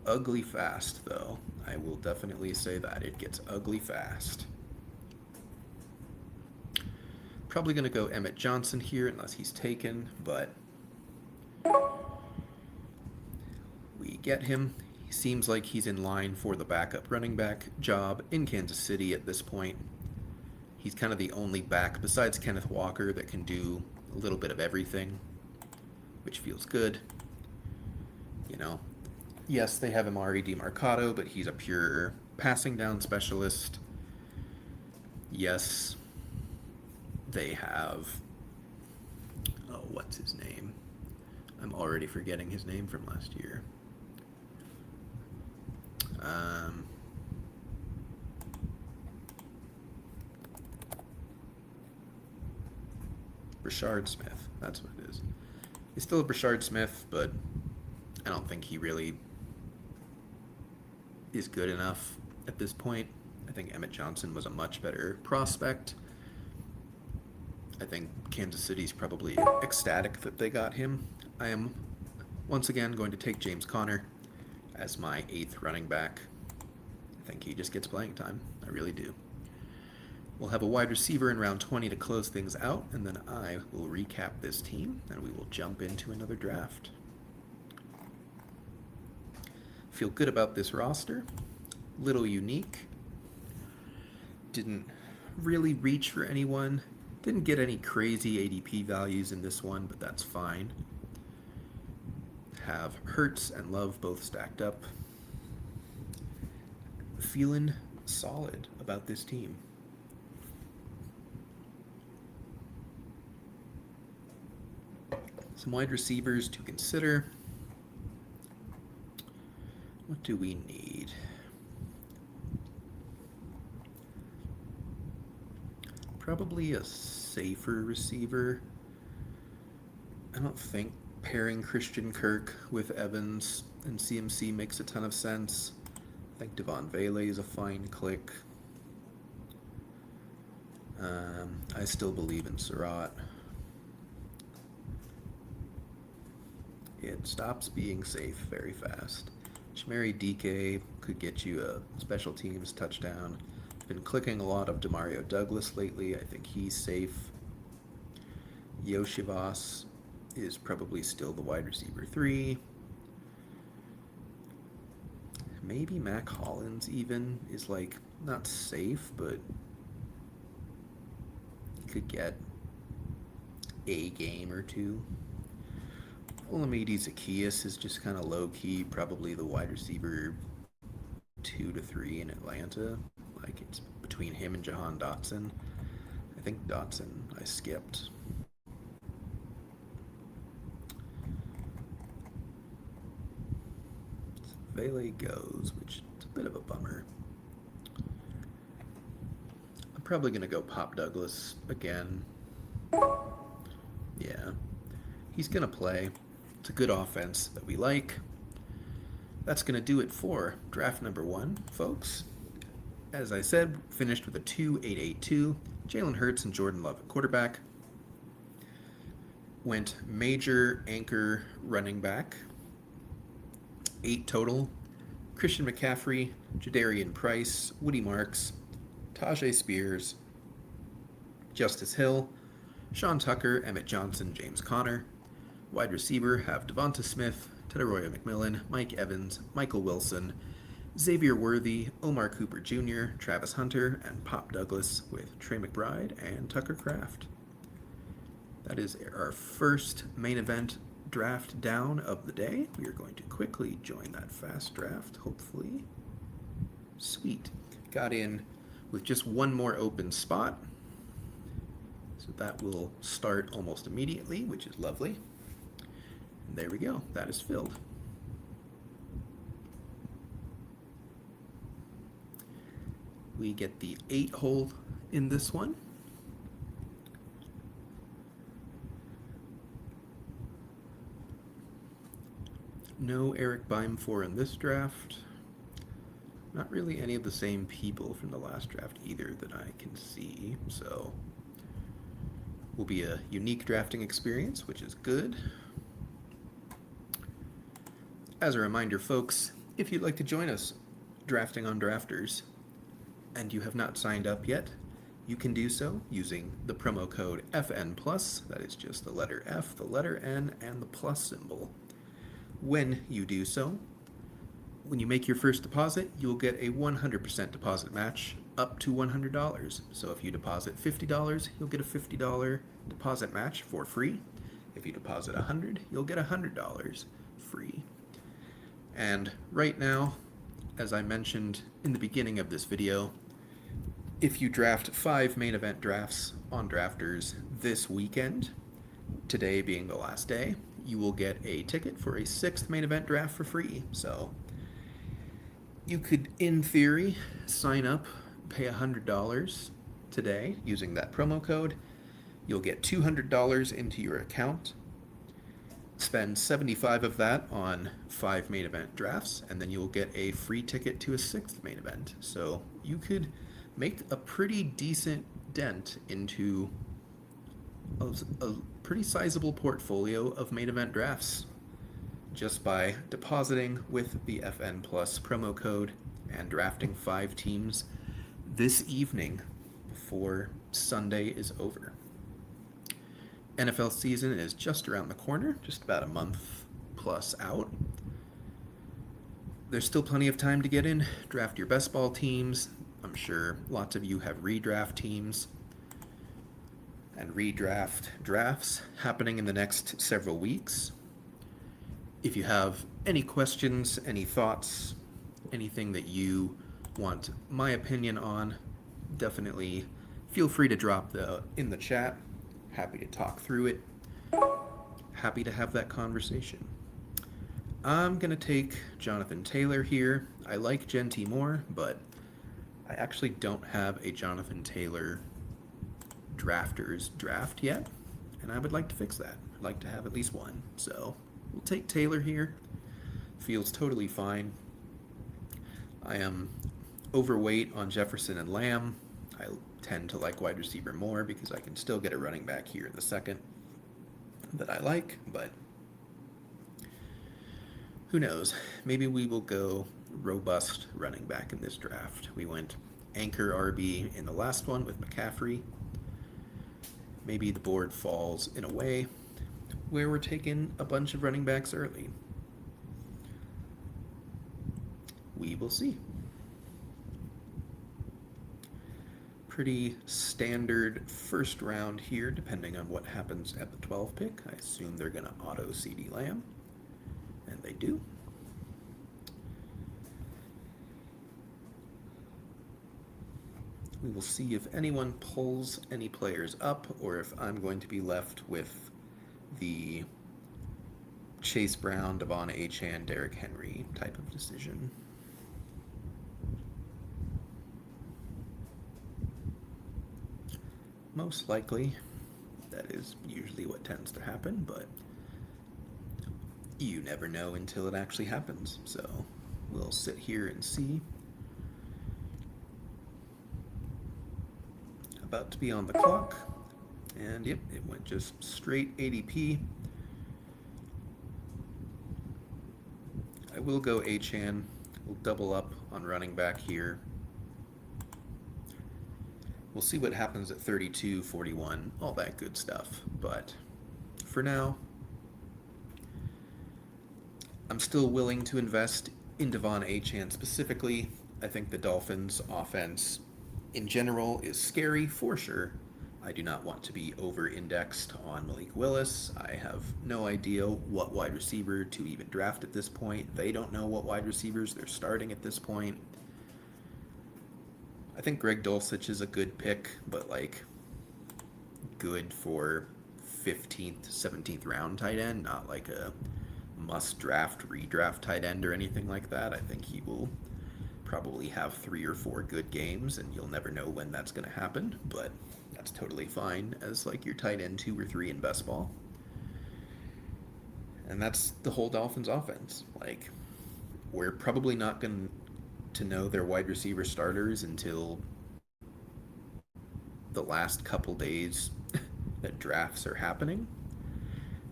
ugly fast, though. I will definitely say that. It gets ugly fast. Probably going to go Emmett Johnson here unless he's taken, but we get him. He seems like he's in line for the backup running back job in Kansas City at this point. He's kind of the only back besides Kenneth Walker that can do a little bit of everything, which feels good. You know, yes, they have Amari DiMarcato, but he's a pure passing down specialist. Yes, they have, oh, what's his name? I'm already forgetting his name from last year. Brashard Smith, that's what it is. He's still a Brashard Smith, but I don't think he really is good enough at this point. I think Emmett Johnson was a much better prospect. I think Kansas City's probably ecstatic that they got him. I am once again going to take James Conner as my 8th running back. I think he just gets playing time. I really do. We'll have a wide receiver in round 20 to close things out, and then I will recap this team, and we will jump into another draft. Feel good about this roster. Little unique. Didn't really reach for anyone. Didn't get any crazy ADP values in this one, but that's fine. Have Hurts and Love both stacked up. Feeling solid about this team. Some wide receivers to consider. What do we need? Probably a safer receiver. I don't think pairing Christian Kirk with Evans and CMC makes a ton of sense. I think Devon Vele is a fine click. I still believe in Surratt. It stops being safe very fast. Chimeri DK could get you a special teams touchdown. Been clicking a lot of Demario Douglas lately. I think he's safe. Yoshivas is probably still the wide receiver 3. Maybe Mac Hollins even is like not safe, but could get a game or two. Olamide Zacchaeus is just kind of low-key, probably the wide receiver 2 to 3 in Atlanta. Like, it's between him and Jahan Dotson. I think Dotson I skipped. Vele goes, which is a bit of a bummer. I'm probably going to go Pop Douglas again. Yeah. He's going to play. It's a good offense that we like. That's going to do it for draft number 1, folks. As I said, finished with a 2.882. Jalen Hurts and Jordan Love at quarterback. Went major anchor running back. 8 total. Christian McCaffrey, Jadarian Price, Woody Marks, Tajay Spears, Justice Hill, Sean Tucker, Emmett Johnson, James Conner. Wide receiver have Devonta Smith, Tedaroya McMillan, Mike Evans, Michael Wilson, Xavier Worthy, Omar Cooper Jr., Travis Hunter, and Pop Douglas with Trey McBride and Tucker Kraft. That is our first main event draft down of the day. We are going to quickly join that fast draft, hopefully. Sweet. Got in with just one more open spot. So that will start almost immediately, which is lovely. And there we go. That is filled. We get the 8 hole in this one. No Eric Beimfor in this draft. Not really any of the same people from the last draft either that I can see, so will be a unique drafting experience, which is good. As a reminder, folks, if you'd like to join us drafting on Drafters and you have not signed up yet, you can do so using the promo code FN+, that is just the letter F, the letter N, and the plus symbol. When you do so, when you make your first deposit, you'll get a 100% deposit match up to $100. So if you deposit $50, you'll get a $50 deposit match for free. If you deposit $100, you'll get $100 free. And right now, as I mentioned in the beginning of this video, if you draft 5 main event drafts on Drafters this weekend, today being the last day, you will get a ticket for a 6th main event draft for free. So you could, in theory, sign up, pay $100 today using that promo code. You'll get $200 into your account, spend 75 of that on 5 main event drafts, and then you'll get a free ticket to a 6th main event. So you could make a pretty decent dent into a pretty sizable portfolio of main event drafts just by depositing with the FN Plus promo code and drafting 5 teams this evening before Sunday is over. NFL season is just around the corner, just about a month plus out. There's still plenty of time to get in, draft your best ball teams. I'm sure lots of you have redraft teams and redraft drafts happening in the next several weeks. If you have any questions, any thoughts, anything that you want my opinion on, definitely feel free to drop in the chat. Happy to talk through it. Happy to have that conversation. I'm going to take Jonathan Taylor here. I like Genty more, but I actually don't have a Jonathan Taylor Drafters draft yet, and I would like to fix that. I'd like to have at least one. So we'll take Taylor here. Feels totally fine. I am overweight on Jefferson and Lamb. I tend to like wide receiver more because I can still get a running back here in the second that I like, but who knows? Maybe we will go robust running back in this draft. We went anchor RB in the last one with McCaffrey. Maybe the board falls in a way where we're taking a bunch of running backs early. We will see. Pretty standard first round here, depending on what happens at the 12 pick. I assume they're going to auto CeeDee Lamb, and they do. We will see if anyone pulls any players up, or if I'm going to be left with the Chase Brown, Devon Achane, Derrick Henry type of decision. Most likely, that is usually what tends to happen, but you never know until it actually happens. So we'll sit here and see. About to be on the clock, and yep, it went just straight ADP. I will go Achane. We'll double up on running back here. We'll see what happens at 32, 41, all that good stuff. But for now, I'm still willing to invest in Devon Achane specifically, I think the Dolphins' offense in general is scary for sure. I do not want to be over indexed on Malik Willis. I have no idea what wide receiver to even draft at this point. They don't know what wide receivers they're starting at this point. I think Greg Dulcich is a good pick, but like good for 15th, 17th round tight end, not like a must draft, redraft tight end or anything like that. I think he will probably have 3 or 4 good games, and you'll never know when that's going to happen, but that's totally fine as like your tight end 2 or 3 in best ball. And that's the whole Dolphins offense. Like, we're probably not going to know their wide receiver starters until the last couple days that drafts are happening.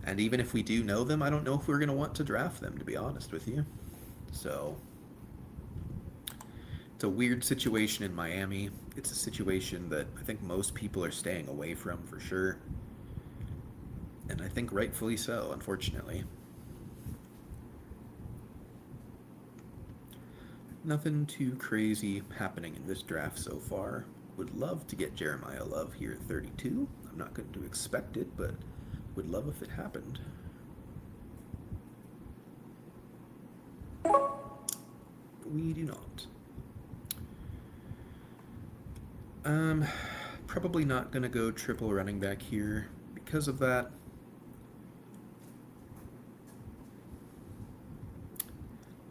And even if we do know them, I don't know if we're going to want to draft them, to be honest with you. So it's a weird situation in Miami. It's a situation that I think most people are staying away from for sure. And I think rightfully so, unfortunately. Nothing too crazy happening in this draft so far. Would love to get Jeremiah Love here at 32. I'm not going to expect it, but would love if it happened. We do not. Probably not going to go triple running back here because of that.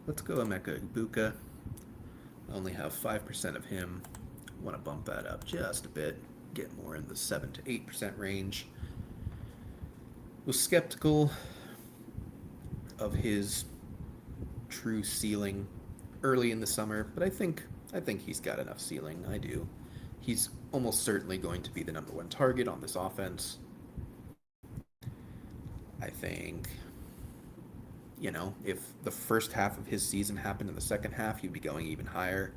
Let's go Emeka Egbuka. I only have 5% of him. Want to bump that up just a bit, get more in the 7 to 8% range. Was skeptical of his true ceiling early in the summer, but I think he's got enough ceiling. I do. He's almost certainly going to be the number 1 target on this offense. I think, if the first half of his season happened in the second half, he'd be going even higher.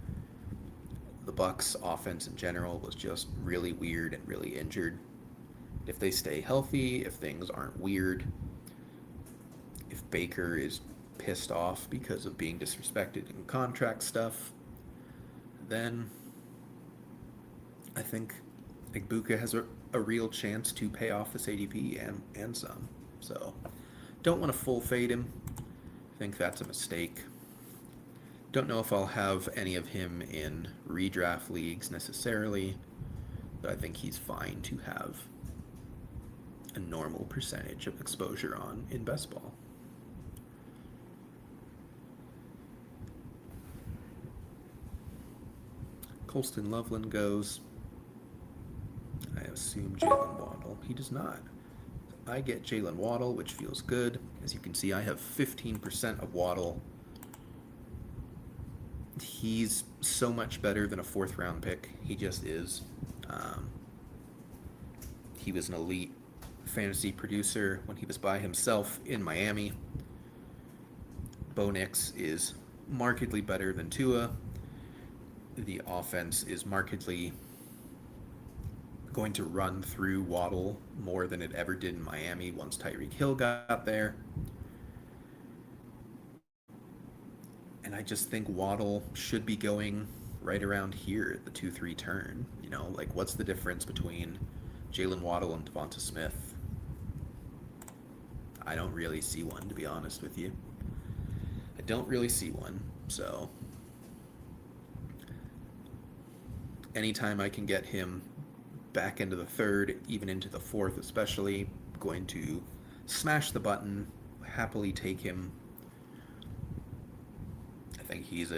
The Bucs offense in general was just really weird and really injured. If they stay healthy, if things aren't weird, if Baker is pissed off because of being disrespected in contract stuff, then I think Egbuka has a real chance to pay off this ADP and some. So don't want to full fade him. I think that's a mistake. Don't know if I'll have any of him in redraft leagues necessarily, but I think he's fine to have a normal percentage of exposure on in best ball. Colston Loveland goes. I assume Jalen Waddle. He does not. I get Jalen Waddle, which feels good. As you can see, I have 15% of Waddle. He's so much better than a 4th round pick. He just is. He was an elite fantasy producer when he was by himself in Miami. Bo Nix is markedly better than Tua. The offense is markedly going to run through Waddle more than it ever did in Miami once Tyreek Hill got there. And I just think Waddle should be going right around here at the 2-3 turn. Like, what's the difference between Jalen Waddle and Devonta Smith? I don't really see one, to be honest with you. I don't really see one. So anytime I can get him back into the 3rd, even into the 4th especially, I'm going to smash the button, happily take him. I think he's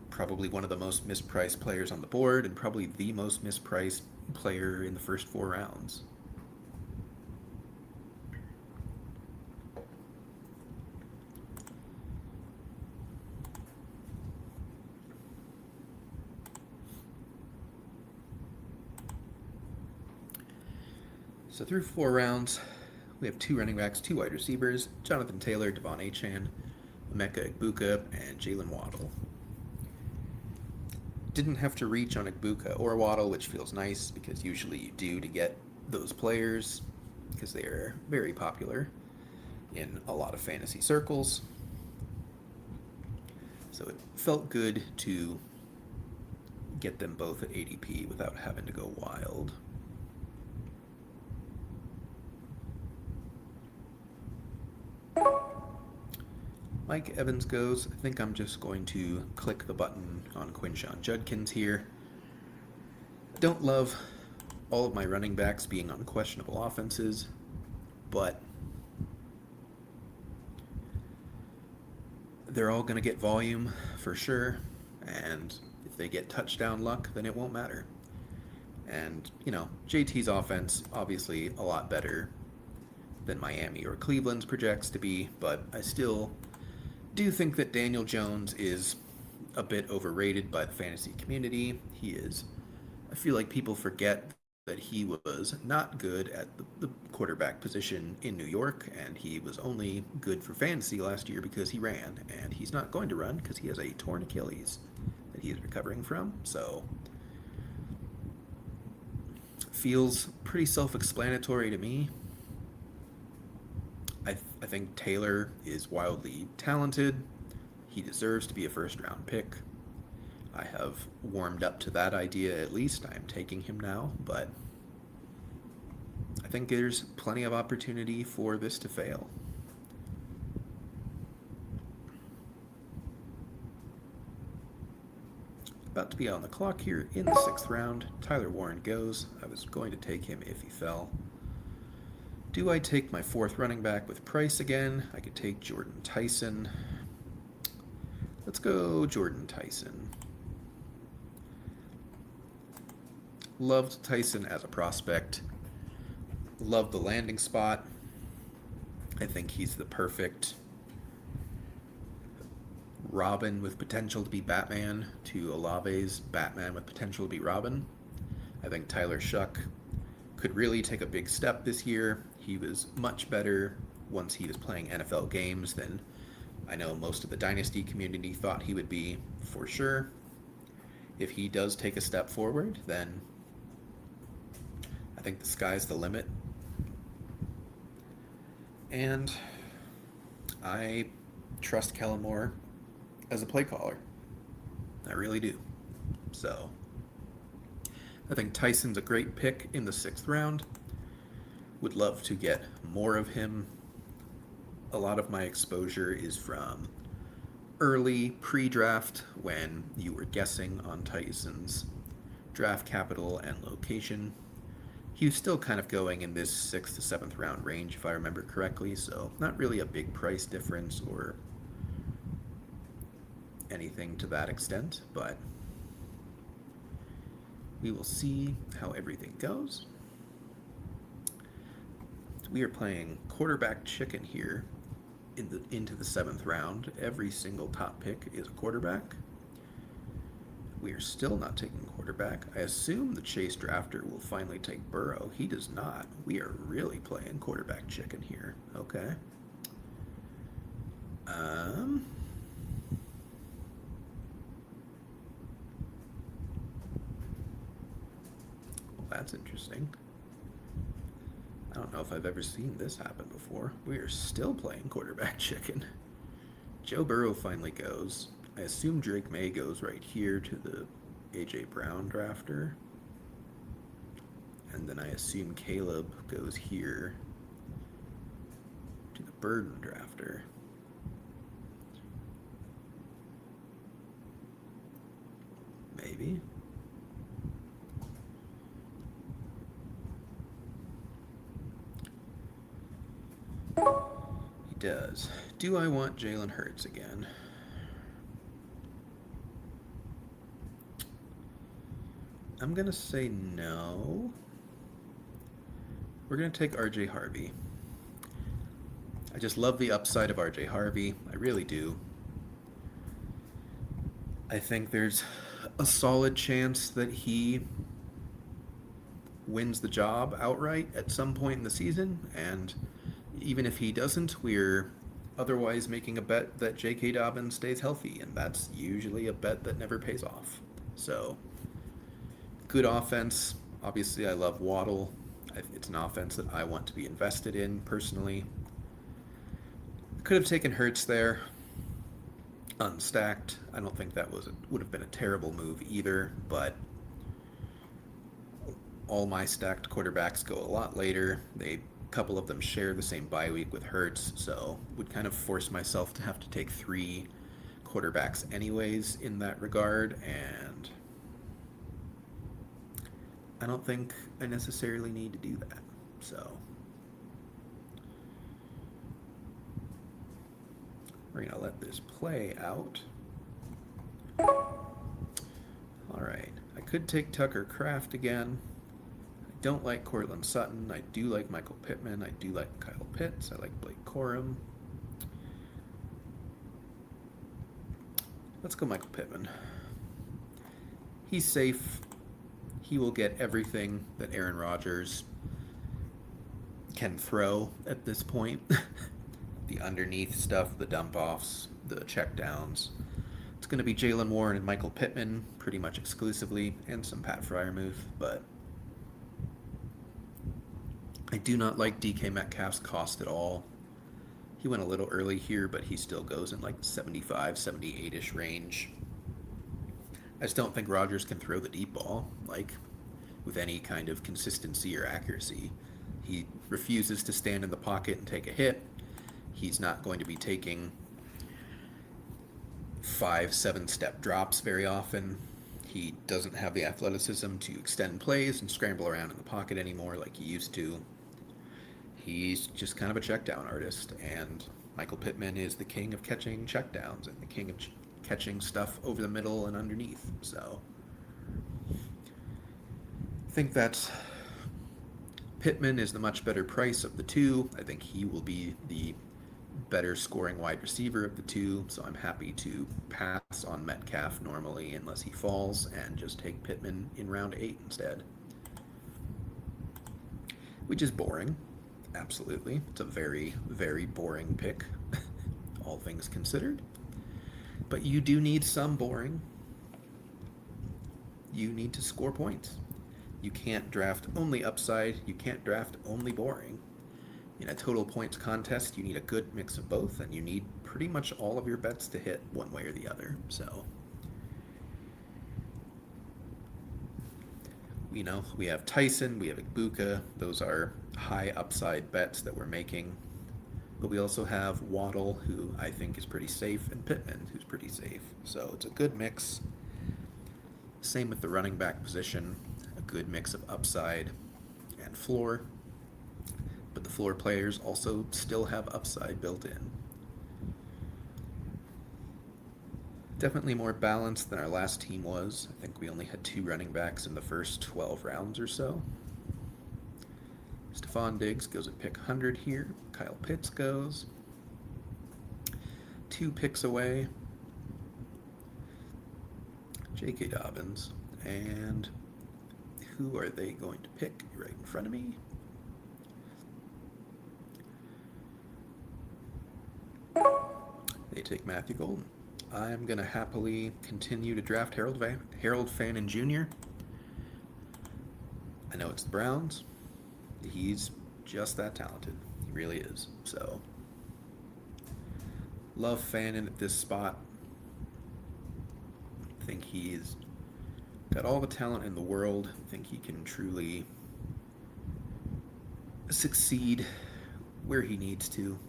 probably one of the most mispriced players on the board and probably the most mispriced player in the first 4 rounds. So through 4 rounds, we have 2 running backs, 2 wide receivers, Jonathan Taylor, Devon Achane, Emeka Egbuka, and Jalen Waddle. Didn't have to reach on Egbuka or Waddle, which feels nice because usually you do to get those players because they are very popular in a lot of fantasy circles. So it felt good to get them both at ADP without having to go wild. Mike Evans goes. I think I'm just going to click the button on Quinshon Judkins here. Don't love all of my running backs being on questionable offenses, but they're all going to get volume for sure, and if they get touchdown luck, then it won't matter. And, JT's offense, obviously a lot better than Miami or Cleveland's projects to be, but I still do think that Daniel Jones is a bit overrated by the fantasy community. I feel like people forget that he was not good at the quarterback position in New York, and he was only good for fantasy last year because he ran, and he's not going to run because he has a torn Achilles that he is recovering from. So feels pretty self-explanatory to me. I think Taylor is wildly talented. He deserves to be a first-round pick. I have warmed up to that idea at least. I am taking him now, but I think there's plenty of opportunity for this to fail. About to be on the clock here in the 6th round. Tyler Warren goes. I was going to take him if he fell. Do I take my 4th running back with Price again? I could take Jordan Tyson. Let's go Jordan Tyson. Loved Tyson as a prospect. Loved the landing spot. I think he's the perfect Robin with potential to be Batman to Olave's Batman with potential to be Robin. I think Tyler Shuck could really take a big step this year. He was much better once he was playing NFL games than I know most of the Dynasty community thought he would be, for sure. If he does take a step forward, then I think the sky's the limit. And I trust Kellen Moore as a play caller. I really do. So I think Tyson's a great pick in the 6th round. Would love to get more of him. A lot of my exposure is from early pre-draft when you were guessing on Tyson's draft capital and location. He was still kind of going in this 6th to 7th round range, if I remember correctly, so not really a big price difference or anything to that extent, but we will see how everything goes. We are playing quarterback chicken here into the 7th round. Every single top pick is a quarterback. We are still not taking quarterback. I assume the Chase drafter will finally take Burrow. He does not. We are really playing quarterback chicken here. Okay. Well, that's interesting. I don't know if I've ever seen this happen before. We are still playing quarterback chicken. Joe Burrow finally goes. I assume Drake May goes right here to the A.J. Brown drafter. And then I assume Caleb goes here to the Burden drafter. Maybe. He does. Do I want Jalen Hurts again? I'm going to say no. We're going to take RJ Harvey. I just love the upside of RJ Harvey. I really do. I think there's a solid chance that he wins the job outright at some point in the season, and even if he doesn't, we're otherwise making a bet that J.K. Dobbins stays healthy, and that's usually a bet that never pays off. So, good offense. Obviously, I love Waddle. It's an offense that I want to be invested in personally. Could have taken Hurts there. unstacked. I don't think that would have been a terrible move either, but all my stacked quarterbacks go a lot later. A couple of them share the same bye week with Hurts, so would kind of force myself to have to take 3 quarterbacks anyways in that regard, and I don't think I necessarily need to do that. So we're going to let this play out. All right. I could take Tucker Kraft again. I don't like Cortland Sutton. I do like Michael Pittman. I do like Kyle Pitts. I like Blake Corum. Let's go Michael Pittman. He's safe. He will get everything that Aaron Rodgers can throw at this point. The underneath stuff, the dump offs, the checkdowns. It's going to be Jalen Warren and Michael Pittman pretty much exclusively, and some Pat Freiermuth, but I do not like DK Metcalf's cost at all. He went a little early here, but he still goes in like 75, 78-ish range. I just don't think Rodgers can throw the deep ball, like, with any kind of consistency or accuracy. He refuses to stand in the pocket and take a hit. He's not going to be taking 5-7 step drops very often. He doesn't have the athleticism to extend plays and scramble around in the pocket anymore like he used to. He's just kind of a checkdown artist, and Michael Pittman is the king of catching checkdowns and the king of catching stuff over the middle and underneath. So I think that Pittman is the much better price of the two. I think he will be the better scoring wide receiver of the two, so I'm happy to pass on Metcalf normally unless he falls and just take Pittman in round 8 instead. Which is boring. Absolutely. It's a very, very boring pick, all things considered. But you do need some boring. You need to score points. You can't draft only upside. You can't draft only boring. In a total points contest, you need a good mix of both, and you need pretty much all of your bets to hit one way or the other. So, we have Tyson, we have Ibuka. Those are high upside bets that we're making. But we also have Waddle, who I think is pretty safe, and Pittman, who's pretty safe. So it's a good mix. Same with the running back position, a good mix of upside and floor. But the floor players also still have upside built in. Definitely more balanced than our last team was. I think we only had 2 running backs in the first 12 rounds or so. Stephon Diggs goes at pick 100 here. Kyle Pitts goes 2 picks away. J.K. Dobbins. And who are they going to pick right in front of me? They take Matthew Golden. I'm going to happily continue to draft Harold Fannin Jr. I know it's the Browns. He's just that talented. He really is. So, love Fannin at this spot. I think he's got all the talent in the world. I think he can truly succeed where he needs to.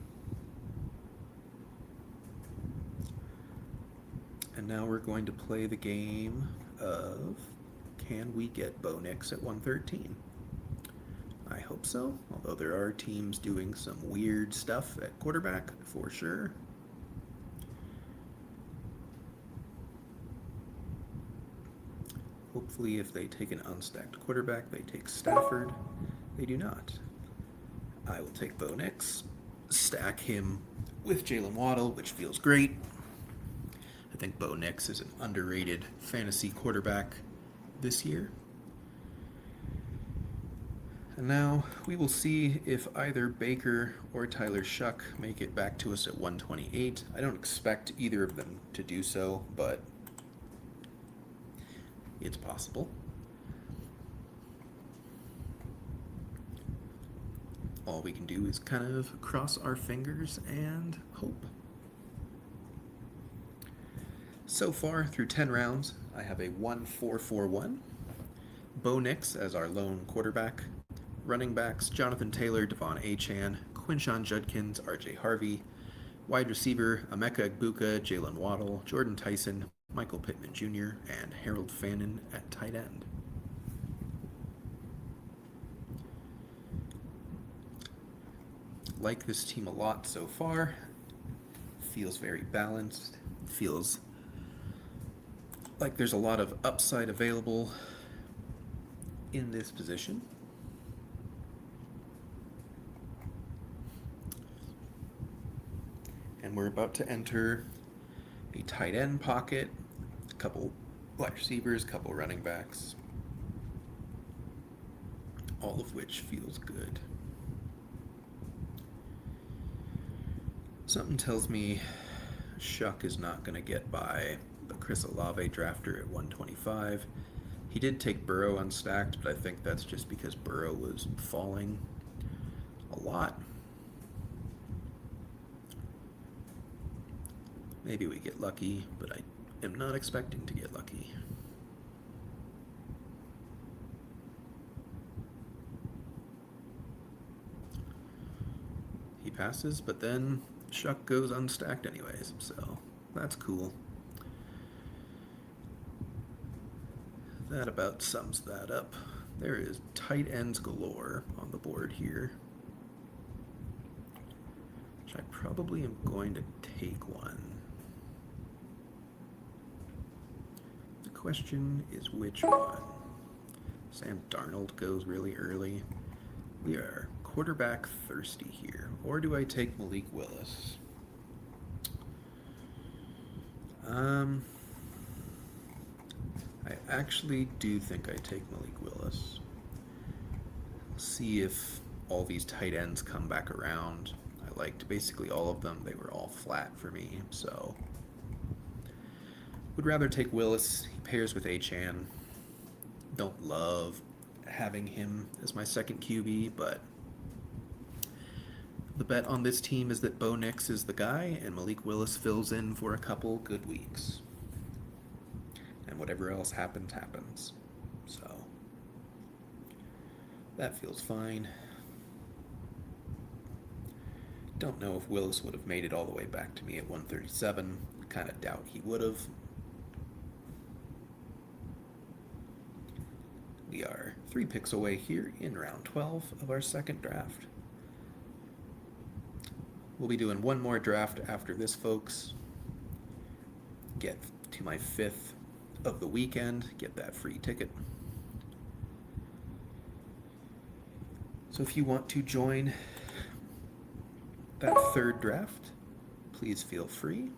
And now we're going to play the game of, can we get Bo Nix at 113? I hope so, although there are teams doing some weird stuff at quarterback for sure. Hopefully if they take an unstacked quarterback, they take Stafford. They do not. I will take Bo Nix, stack him with Jalen Waddle, which feels great. I think Bo Nix is an underrated fantasy quarterback this year. And now we will see if either Baker or Tyler Shuck make it back to us at 128. I don't expect either of them to do so, but it's possible. All we can do is kind of cross our fingers and hope. So far, through 10 rounds, I have a 1-4-4-1. Bo Nix as our lone quarterback. Running backs Jonathan Taylor, Devon Achane, Quinshon Judkins, RJ Harvey. Wide receiver Emeka Egbuka, Jalen Waddle, Jordan Tyson, Michael Pittman Jr., and Harold Fannin at tight end. Like this team a lot so far. Feels very balanced. Feels like there's a lot of upside available in this position. And we're about to enter a tight end pocket, a couple wide receivers, a couple running backs, all of which feels good. Something tells me Shuck is not going to get by the Chris Olave drafter at 125. He did take Burrow unstacked, but I think that's just because Burrow was falling a lot. Maybe we get lucky, but I am not expecting to get lucky. He passes, but then Shuck goes unstacked anyways, so that's cool. That about sums that up. There is tight ends galore on the board here, which I probably am going to take one. The question is which one? Sam Darnold goes really early. We are quarterback thirsty here. Or do I take Malik Willis? I actually do think I take Malik Willis. See if all these tight ends come back around. I liked basically all of them. They were all flat for me, so would rather take Willis. He pairs with Achane. Don't love having him as my second QB, but the bet on this team is that Bo Nix is the guy and Malik Willis fills in for a couple good weeks. And whatever else happens, happens. So that feels fine. Don't know if Willis would have made it all the way back to me at 137. Kind of doubt he would have. We are 3 picks away here in round 12 of our second draft. We'll be doing one more draft after this, folks. Get to my 5th of the weekend, get that free ticket. So if you want to join that third draft, please feel free.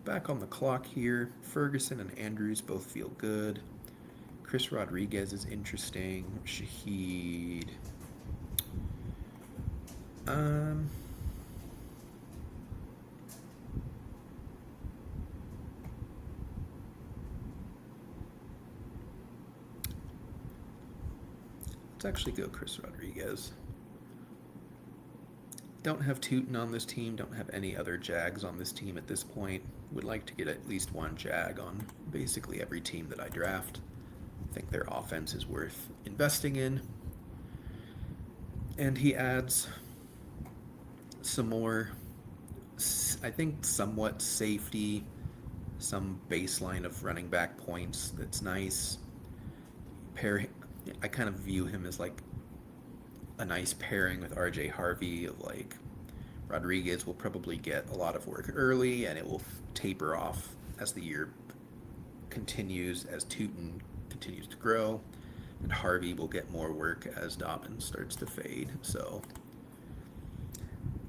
Back on the clock here, Ferguson and Andrews both feel good. Chris Rodriguez is interesting. Shaheed. Let's actually go Chris Rodriguez. Don't have Tootin on this team, don't have any other Jags on this team at this point. Would like to get at least one Jag on basically every team that I draft. I think their offense is worth investing in. And he adds some more, I think, somewhat safety, some baseline of running back points that's nice. I kind of view him as like a nice pairing with RJ Harvey. Like Rodriguez will probably get a lot of work early and it will taper off as the year continues, as Tootin continues to grow, and Harvey will get more work as Dobbins starts to fade. So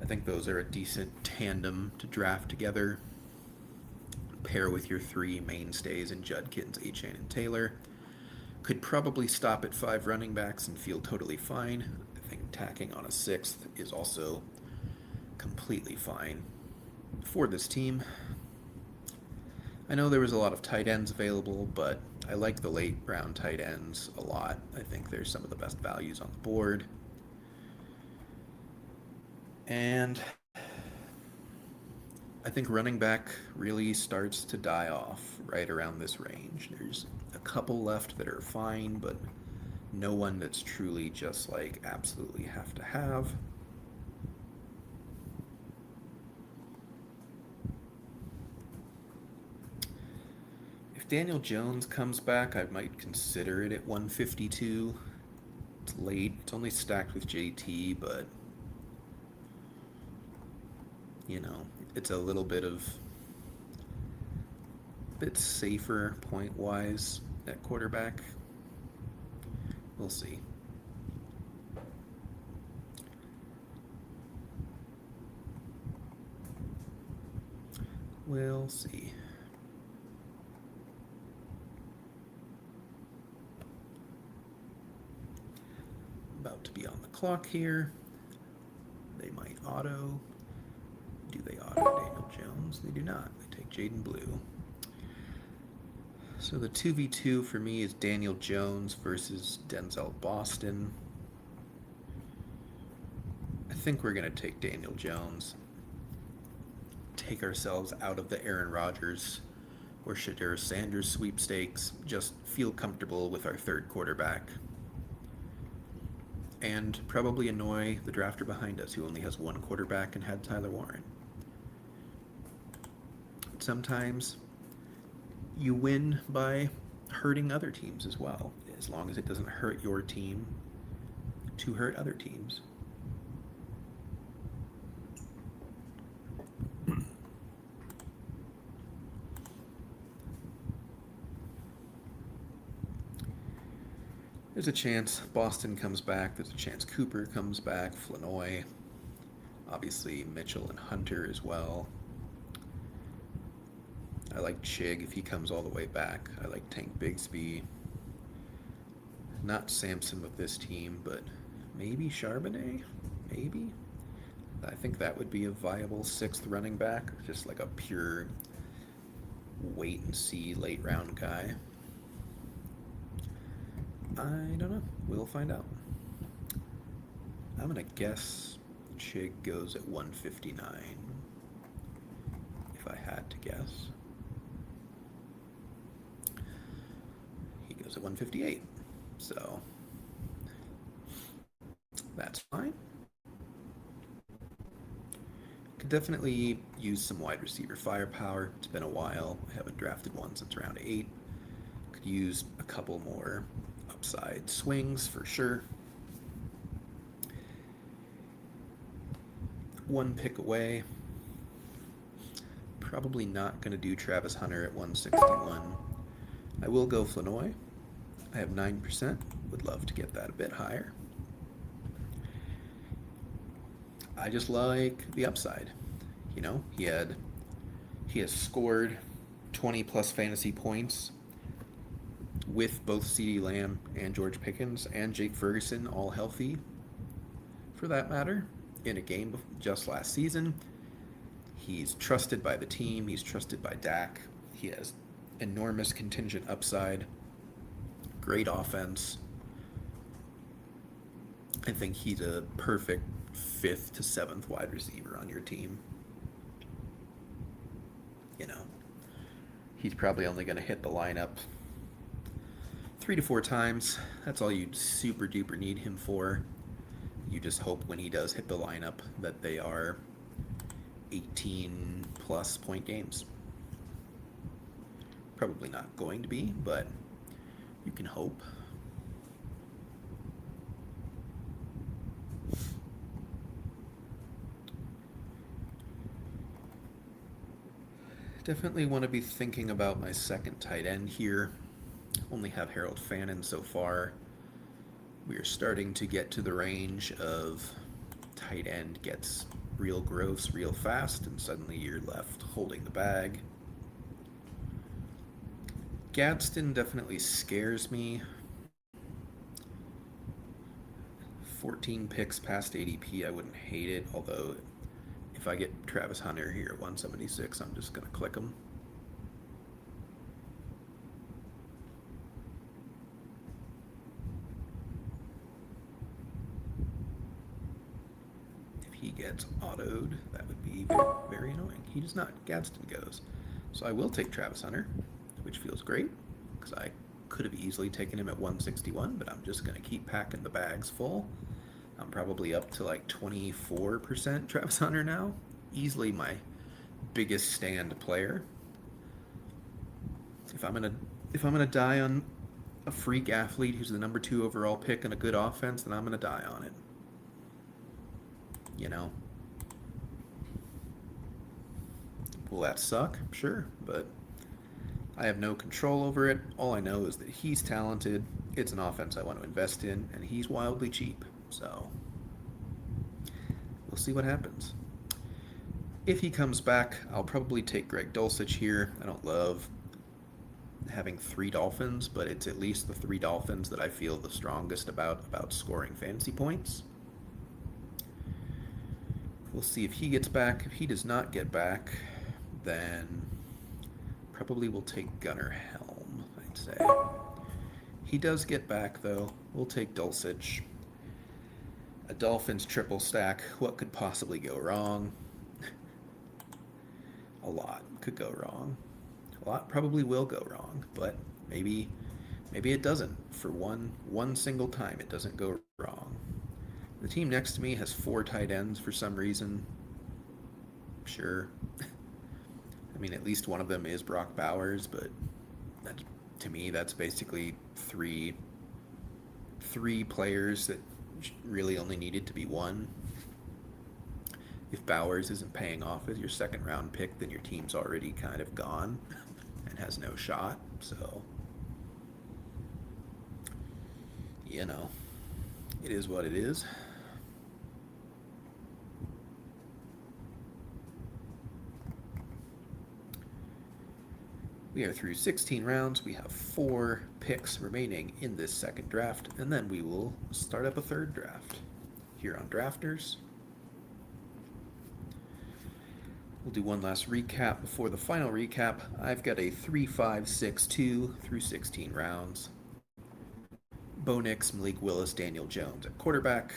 I think those are a decent tandem to draft together. Pair with your 3 mainstays in Judkins, Achane, and Taylor. Could probably stop at 5 running backs and feel totally fine. I think tacking on a 6th is also completely fine for this team. I know there was a lot of tight ends available, but I like the late round tight ends a lot. I think they're some of the best values on the board. And I think running back really starts to die off right around this range. There's a couple left that are fine, but no one that's truly just like absolutely have to have. If Daniel Jones comes back, I might consider it at 152. It's late. It's only stacked with JT, but you know, it's a little bit safer point wise at quarterback. We'll see. We'll see. About to be on the clock here. They might auto. Do they auto Daniel Jones? They do not. They take Jaden Blue. So the 2v2 for me is Daniel Jones versus Denzel Boston. I think we're going to take Daniel Jones. Take ourselves out of the Aaron Rodgers or Shadur Sanders sweepstakes. Just feel comfortable with our third quarterback. And probably annoy the drafter behind us who only has one quarterback and had Tyler Warren. Sometimes you win by hurting other teams as well, as long as it doesn't hurt your team to hurt other teams. There's a chance Boston comes back. There's a chance Cooper comes back. Flanoy. Obviously Mitchell and Hunter as well. I like Chig if he comes all the way back. I like Tank Bigsby. Not Samson with this team, but maybe Charbonnet? Maybe? I think that would be a viable sixth running back. Just like a pure wait and see late round guy. I don't know. We'll find out. I'm going to guess Chig goes at 159. If I had to guess. He goes at 158. So that's fine. Could definitely use some wide receiver firepower. It's been a while. I haven't drafted one since round 8. Could use a couple more upside swings for sure. One pick away. Probably not going to do Travis Hunter at 161. I will go Flanoy. I have 9%. Would love to get that a bit higher. I just like the upside. You know, he has scored 20 plus fantasy points with both CeeDee Lamb and George Pickens and Jake Ferguson all healthy, for that matter, in a game just last season. He's trusted by the team. He's trusted by Dak. He has enormous contingent upside. Great offense. I think he's a perfect 5th to 7th wide receiver on your team. You know, he's probably only going to hit the lineup 3 to 4 times. That's all you super duper need him for. You just hope when he does hit the lineup that they are 18 plus point games. Probably not going to be, but you can hope. Definitely want to be thinking about my second tight end here. Only have Harold Fannin so far. We are starting to get to the range of tight end gets real gross real fast, and suddenly you're left holding the bag. Gadsden definitely scares me. 14 picks past ADP, I wouldn't hate it, although if I get Travis Hunter here at 176, I'm just going to click him. If he gets autoed, that would be very, very annoying. He does not. Gadsden goes. So I will take Travis Hunter, which feels great, because I could have easily taken him at 161, but I'm just going to keep packing the bags full. I'm probably up to like 24% Travis Hunter now. Easily my biggest stand player. If I'm gonna die on a freak athlete who's the number 2 overall pick and a good offense, then I'm gonna die on it. You know. Will that suck? Sure, but I have no control over it. All I know is that he's talented, it's an offense I want to invest in, and he's wildly cheap. So we'll see what happens. If he comes back, I'll probably take Greg Dulcich here. I don't love having 3 Dolphins, but it's at least the 3 Dolphins that I feel the strongest about scoring fantasy points. We'll see if he gets back. If he does not get back, then probably we'll take Gunnar Helm, I'd say. He does get back, though. We'll take Dulcich. A Dolphins triple stack. What could possibly go wrong? A lot could go wrong. A lot probably will go wrong, but maybe it doesn't. For one single time, it doesn't go wrong. The team next to me has 4 tight ends for some reason. Sure. I mean, at least one of them is Brock Bowers, but that, to me, that's basically three players that really only needed to be one. If Bowers isn't paying off as your second round pick, then your team's already kind of gone and has no shot. So, you know, it is what it is. We are through 16 rounds. We have 4 picks remaining in this second draft, and then we will start up a third draft here on Drafters. We'll do one last recap before the final recap. I've got a 3-5-6-2 through 16 rounds. Bo Nix, Malik Willis, Daniel Jones at quarterback.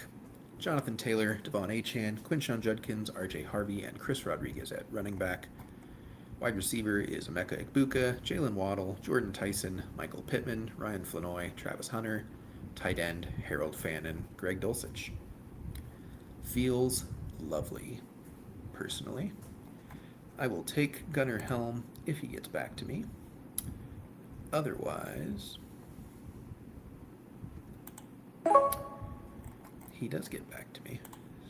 Jonathan Taylor, Devon Achane, Quinshon Judkins, RJ Harvey, and Chris Rodriguez at running back. Wide receiver is Emeka Egbuka, Jalen Waddle, Jordan Tyson, Michael Pittman, Ryan Flanoy, Travis Hunter. Tight end, Harold Fannin, Greg Dulcich. Feels lovely, personally. I will take Gunnar Helm if he gets back to me. Otherwise, he does get back to me.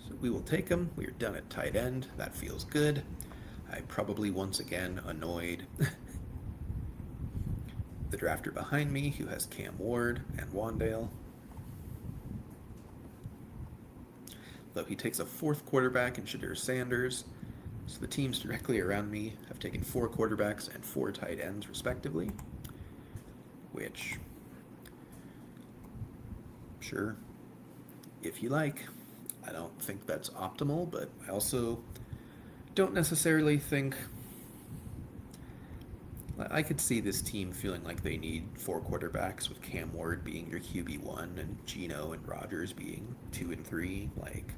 So we will take him. We are done at tight end. That feels good. I probably once again annoyed the drafter behind me who has Cam Ward and Wandale. Though he takes a 4th quarterback in Shadur Sanders. So the teams directly around me have taken 4 quarterbacks and 4 tight ends, respectively. Which, sure, if you like. I don't think that's optimal, but I also don't necessarily think... I could see this team feeling like they need 4 quarterbacks, with Cam Ward being your QB1 and Geno and Rodgers being 2 and 3. Like,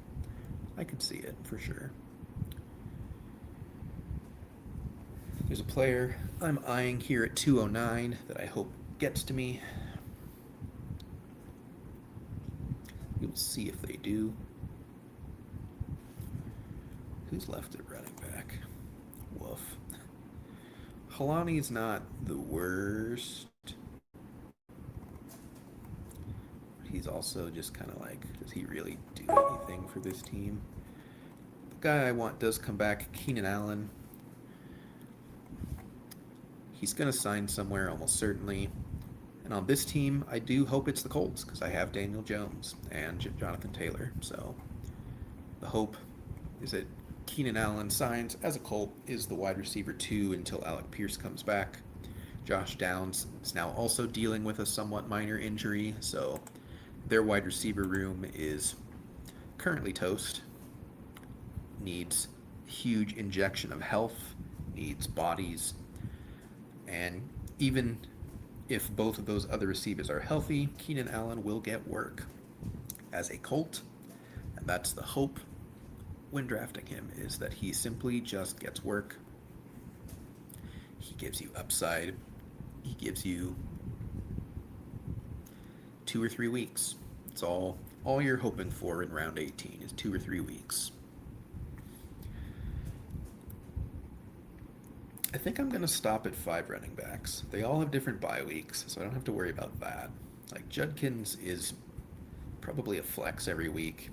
I could see it for sure. There's a player I'm eyeing here at 209 that I hope gets to me. We'll see if they do. Who's left at running back? Woof. Halani's not the worst. He's also just kind of like, does he really do anything for this team? The guy I want does come back, Keenan Allen. He's going to sign somewhere almost certainly. And on this team, I do hope it's the Colts, because I have Daniel Jones and Jonathan Taylor. So the hope is that Keenan Allen signs as a Colt, is the wide receiver 2 until Alec Pierce comes back. Josh Downs is now also dealing with a somewhat minor injury, so their wide receiver room is currently toast. Needs huge injection of health, needs bodies, and even if both of those other receivers are healthy, Keenan Allen will get work as a Colt, and that's the hope. when drafting him is that he simply just gets work. He gives you upside. He gives you 2 or 3 weeks. It's all you're hoping for in round 18 is 2 or 3 weeks. I think I'm going to stop at 5 running backs. They all have different bye weeks, so I don't have to worry about that. Like, Judkins is probably a flex every week,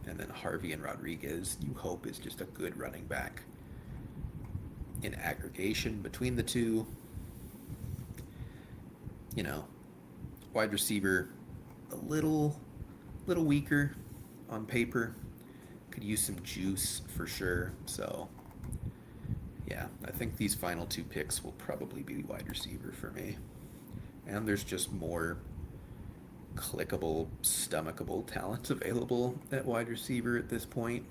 and then Harvey and Rodriguez, you hope, is just a good running back. In aggregation between the two, wide receiver a little weaker on paper. Could use some juice for sure. So yeah, I think these final 2 picks will probably be wide receiver for me. And there's just more clickable, stomachable talent available at wide receiver at this point.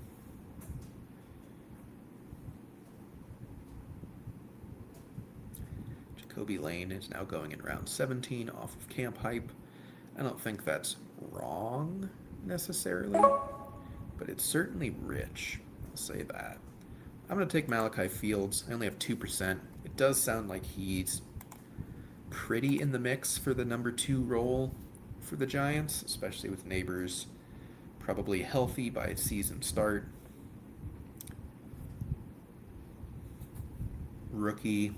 Jacoby Lane is now going in round 17 off of camp hype. I don't think that's wrong necessarily, but it's certainly rich. I'll say that. I'm going to take Malachi Fields. I only have 2%. It does sound like he's pretty in the mix for the number 2 role for the Giants, especially with Neighbors probably healthy by season start. Rookie,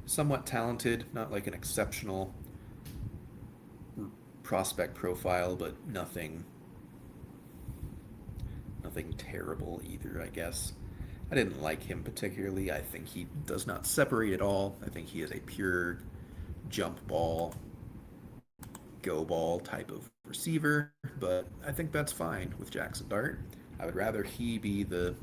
somewhat talented, not like an exceptional prospect profile, but nothing terrible either, I guess. I didn't like him particularly. I think he does not separate at all. I think he is a pure jump ball, go ball type of receiver, but I think that's fine with Jackson Dart. I would rather he be the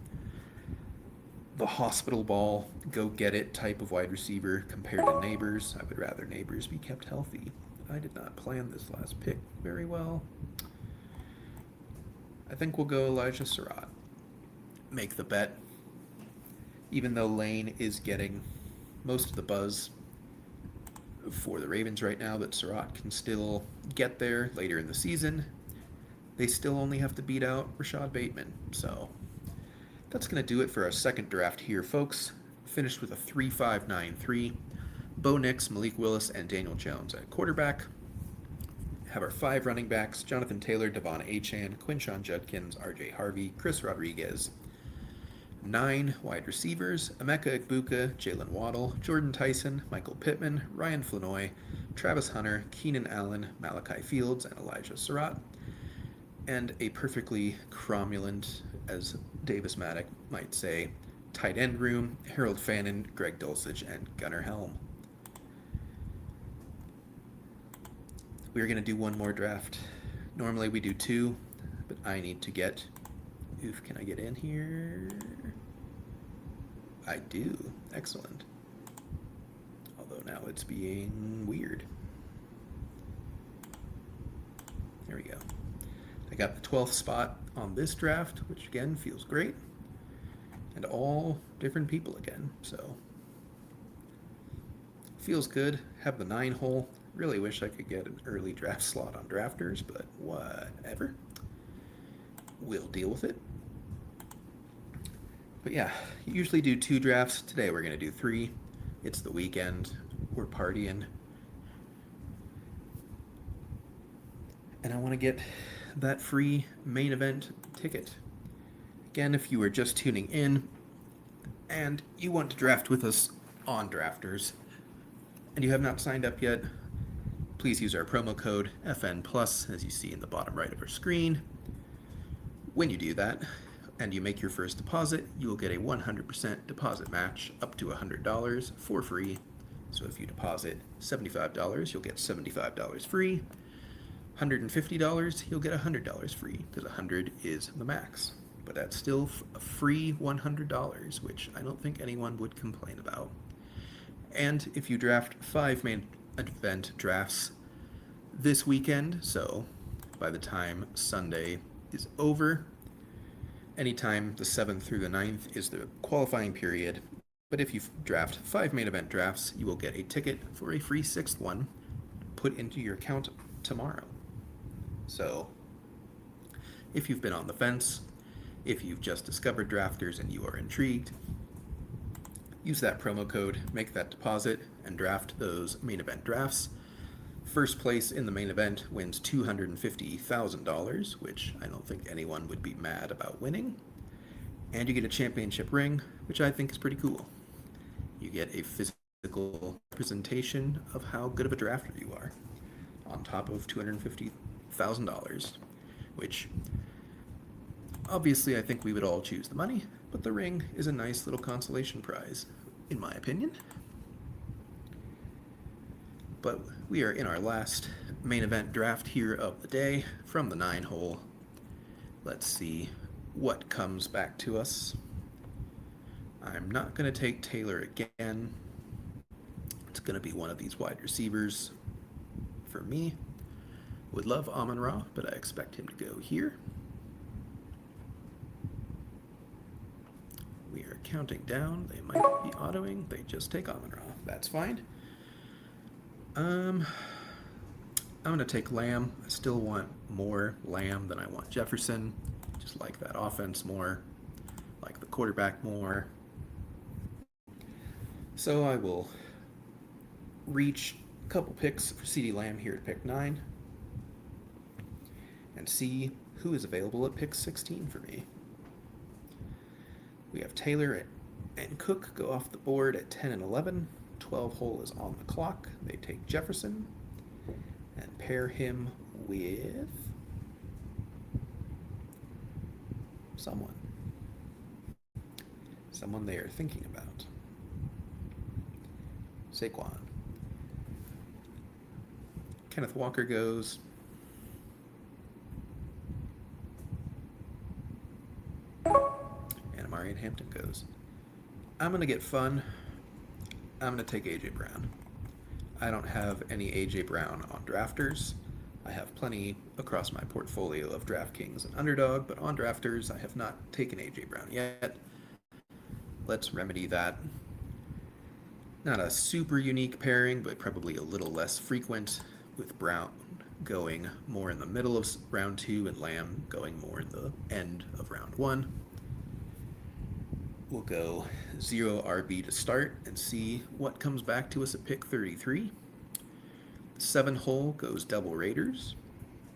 hospital ball, go get it type of wide receiver compared to Neighbors. I would rather Neighbors be kept healthy. I did not plan this last pick very well. I think we'll go Elijah Surratt. Make the bet. Even though Lane is getting most of the buzz for the Ravens right now, that Surratt can still get there later in the season, they still only have to beat out Rashad Bateman. So that's going to do it for our second draft here, folks. Finished with a 3-5-9-3. Bo Nix, Malik Willis, and Daniel Jones at quarterback. Have our 5 running backs: Jonathan Taylor, Devon Achane, Quinshon Judkins, RJ Harvey, Chris Rodriguez. 9 wide receivers: Emeka Egbuka, Jalen Waddle, Jordan Tyson, Michael Pittman, Ryan Flanoy, Travis Hunter, Keenan Allen, Malachi Fields, and Elijah Surratt. And a perfectly cromulent, as Davis Maddock might say, tight end room: Harold Fannin, Greg Dulcich, and Gunnar Helm. We're going to do one more draft. Normally we do 2, but I need to get... can I get in here? I do. Excellent. Although now it's being weird. There we go. I got the 12th spot on this draft, which again feels great. And all different people again, so feels good. Have the 9 hole. Really wish I could get an early draft slot on drafters, but whatever. We'll deal with it. But yeah, usually do 2 drafts. Today we're going to do 3. It's the weekend. We're partying. And I want to get that free main event ticket. Again, if you are just tuning in and you want to draft with us on Drafters and you have not signed up yet, please use our promo code FN+, as you see in the bottom right of our screen. When you do that, and you make your first deposit, you will get a 100% deposit match up to $100 for free. So if you deposit $75, you'll get $75 free. $150, you'll get $100 free, because 100 is the max. But that's still a free $100, which I don't think anyone would complain about. And if you draft 5 main event drafts this weekend, so by the time Sunday is over, anytime the 7th through the 9th is the qualifying period. But if you draft 5 main event drafts, you will get a ticket for a free 6th one put into your account tomorrow. So if you've been on the fence, If you've just discovered Drafters and you are intrigued, use that promo code, make that deposit, and draft those main event drafts. First place in the main event wins $250,000, which I don't think anyone would be mad about winning. And you get a championship ring, which I think is pretty cool. You get a physical representation of how good of a drafter you are, on top of $250,000, which obviously I think we would all choose the money, but the ring is a nice little consolation prize, in my opinion. But we are in our last main event draft here of the day from the 9-hole. Let's see what comes back to us. I'm not going to take Taylor again. It's going to be one of these wide receivers for me. Would love Amon-Ra, but I expect him to go here. We are counting down. They might be autoing. They just take Amon-Ra. That's fine. I'm going to take Lamb. I still want more Lamb than I want Jefferson. Just like that offense more. Like the quarterback more. So I will reach a couple picks for CeeDee Lamb here at pick 9. And see who is available at pick 16 for me. We have Taylor and Cook go off the board at 10 and 11. 12-hole is on the clock. They take Jefferson and pair him with someone they are thinking about. Saquon. Kenneth Walker goes. And Amari and Hampton goes. I'm going to get fun. I'm going to take A.J. Brown. I don't have any A.J. Brown on drafters. I have plenty across my portfolio of DraftKings and Underdog, but on drafters, I have not taken A.J. Brown yet. Let's remedy that. Not a super unique pairing, but probably a little less frequent, with Brown going more in the middle of round 2 and Lamb going more in the end of round 1. We'll go 0 RB to start and see what comes back to us at pick 33. 7-hole goes double Raiders,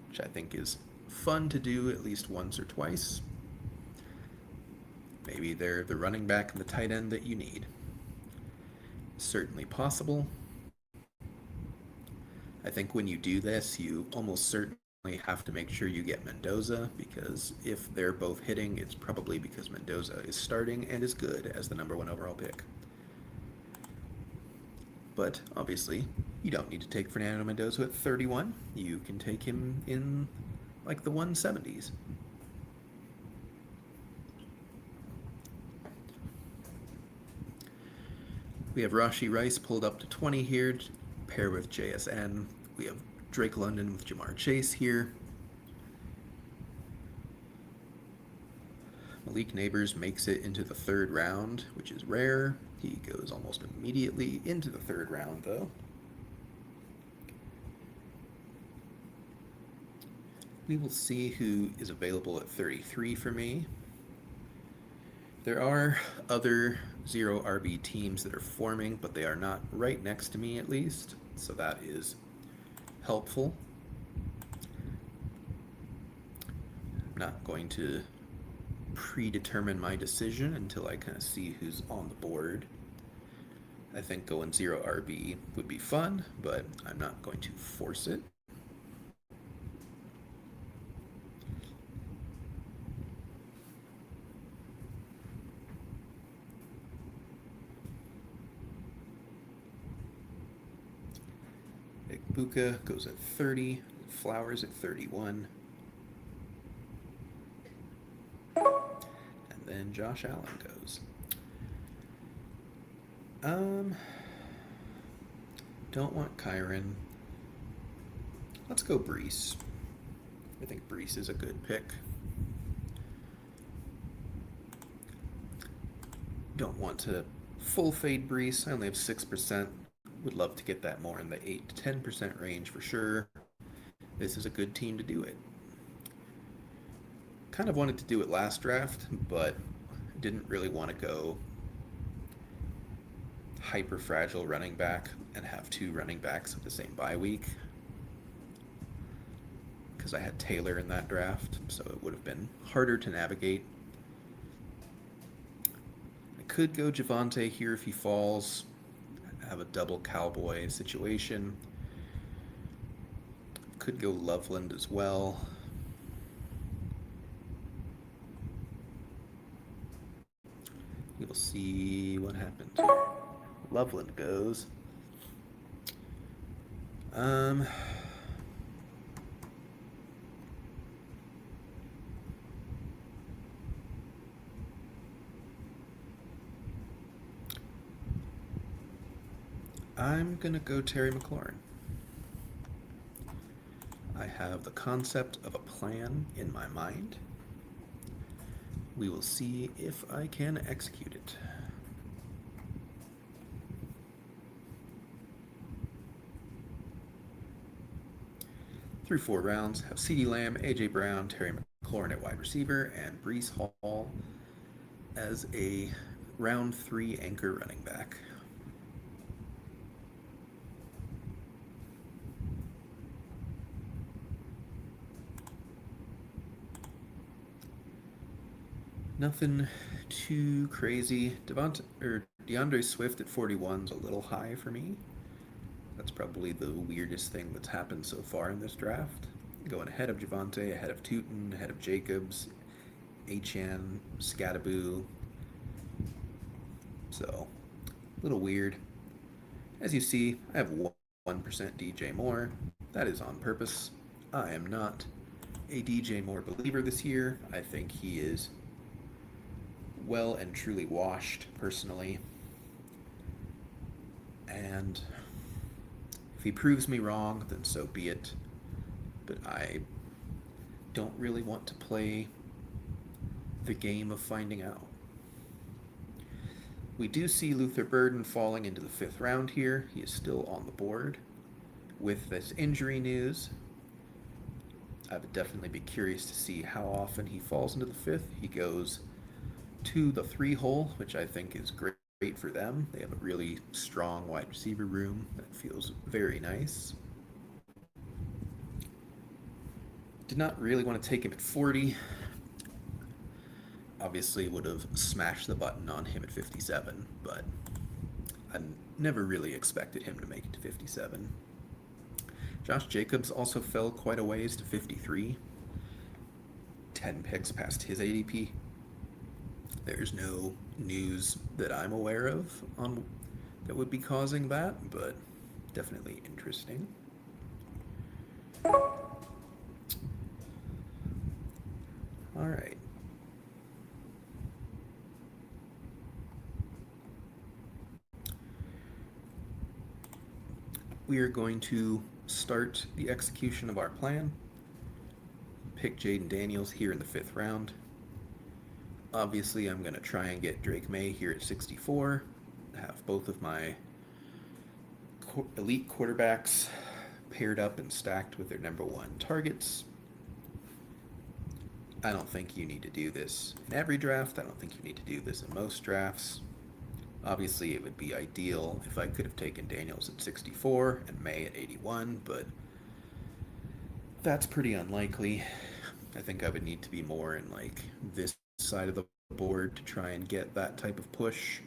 which I think is fun to do at least once or twice. Maybe they're the running back and the tight end that you need. Certainly possible. I think when you do this, you almost certainly have to make sure you get Mendoza, because if they're both hitting, it's probably because Mendoza is starting and is good as the number 1 overall pick. But obviously, you don't need to take Fernando Mendoza at 31. You can take him in like the 170s. We have Rashee Rice pulled up to 20 here to pair with JSN. We have Drake London with Jamar Chase here. Malik Neighbors makes it into the 3rd round, which is rare. He goes almost immediately into the 3rd round, though. We will see who is available at 33 for me. There are other 0 RB teams that are forming, but they are not right next to me at least, so that is helpful. I'm not going to predetermine my decision until I kind of see who's on the board. I think going 0 RB would be fun, but I'm not going to force it. Buka goes at 30, Flowers at 31, and then Josh Allen goes. Don't want Kyron. Let's go Brees. I think Brees is a good pick. Don't want to full fade Brees. I only have 6%. Would love to get that more in the 8 to 10% range for sure. This is a good team to do it. Kind of wanted to do it last draft, but didn't really want to go hyper fragile running back and have two running backs of the same bye week because I had Taylor in that draft, so it would have been harder to navigate. I could go Javonte here if he falls, have a double Cowboy situation. Could go Loveland as well. We will see what happens here. Loveland goes. I'm gonna go Terry McLaurin. I have the concept of a plan in my mind. We will see if I can execute it. Through 4 rounds, have CeeDee Lamb, A.J. Brown, Terry McLaurin at wide receiver, and Breece Hall as a round 3 anchor running back. Nothing too crazy. DeAndre Swift at 41 is a little high for me. That's probably the weirdest thing that's happened so far in this draft. Going ahead of Javonte, ahead of Tootin, ahead of Jacobs, HN, Scattaboo. So, a little weird. As you see, I have 1% DJ Moore. That is on purpose. I am not a DJ Moore believer this year. I think he is well and truly washed, personally. And if he proves me wrong, then so be it. But I don't really want to play the game of finding out. We do see Luther Burden falling into the 5th round here. He is still on the board. With this injury news, I would definitely be curious to see how often he falls into the 5th. He goes to the 3 hole, which I think is great for them. They have a really strong wide receiver room that feels very nice. Did not really want to take him at 40. Obviously would have smashed the button on him at 57, but I never really expected him to make it to 57. Josh Jacobs also fell quite a ways to 53. 10 picks past his ADP. There's no news that I'm aware of on that would be causing that, but definitely interesting. All right. We are going to start the execution of our plan. Pick Jaden Daniels here in the 5th round. Obviously, I'm going to try and get Drake May here at 64. Have both of my elite quarterbacks paired up and stacked with their number 1 targets. I don't think you need to do this in every draft. I don't think you need to do this in most drafts. Obviously, it would be ideal if I could have taken Daniels at 64 and May at 81, but that's pretty unlikely. I think I would need to be more in like this side of the board to try and get that type of push.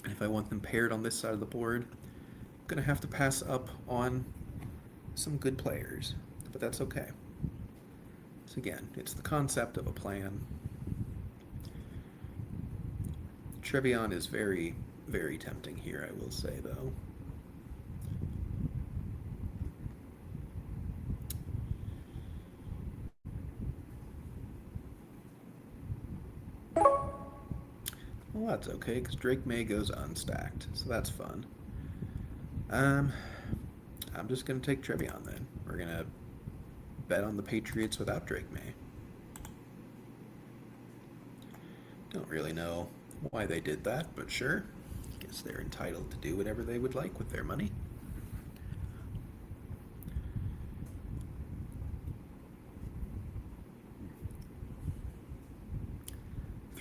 And if I want them paired on this side of the board, I'm going to have to pass up on some good players, but that's okay. So again, it's the concept of a plan. Trevion is very, very tempting here, I will say, though. Well, that's okay, because Drake May goes unstacked, so that's fun. I'm just going to take Trevion, then. We're going to bet on the Patriots without Drake May. Don't really know why they did that, but sure. Guess they're entitled to do whatever they would like with their money.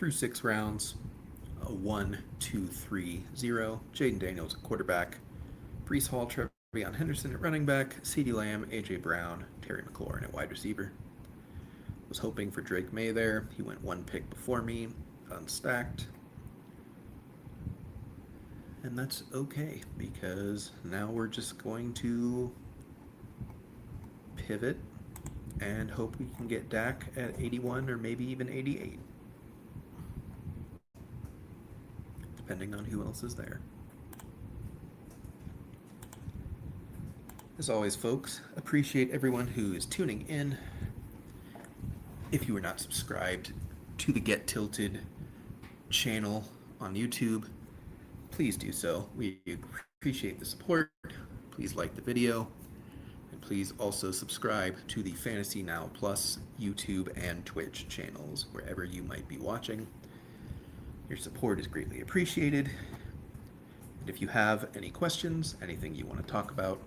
through 6 rounds. 1-2-3-0. Jaden Daniels at quarterback. Brees Hall, Trevion Henderson at running back. CeeDee Lamb, A.J. Brown, Terry McLaurin at wide receiver. Was hoping for Drake May there. He went one pick before me, unstacked. And that's okay, because now we're just going to pivot and hope we can get Dak at 81 or maybe even 88. Depending on who else is there. As always, folks, appreciate everyone who is tuning in. If you are not subscribed to the Get Tilted channel on YouTube, please do so. We appreciate the support. Please like the video. And please also subscribe to the Fantasy Now Plus YouTube and Twitch channels, wherever you might be watching. Your support is greatly appreciated. And if you have any questions, anything you want to talk about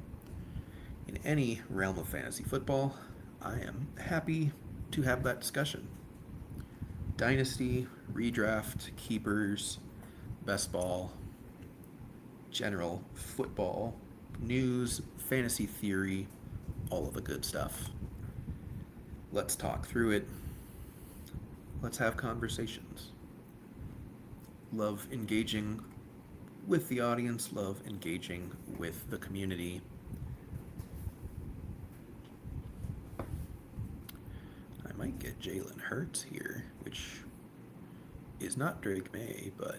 in any realm of fantasy football, I am happy to have that discussion. Dynasty, redraft, keepers, best ball, general football, news, fantasy theory, all of the good stuff. Let's talk through it. Let's have conversations. Love engaging with the audience, love engaging with the community. I might get Jalen Hurts here, which is not Drake May, but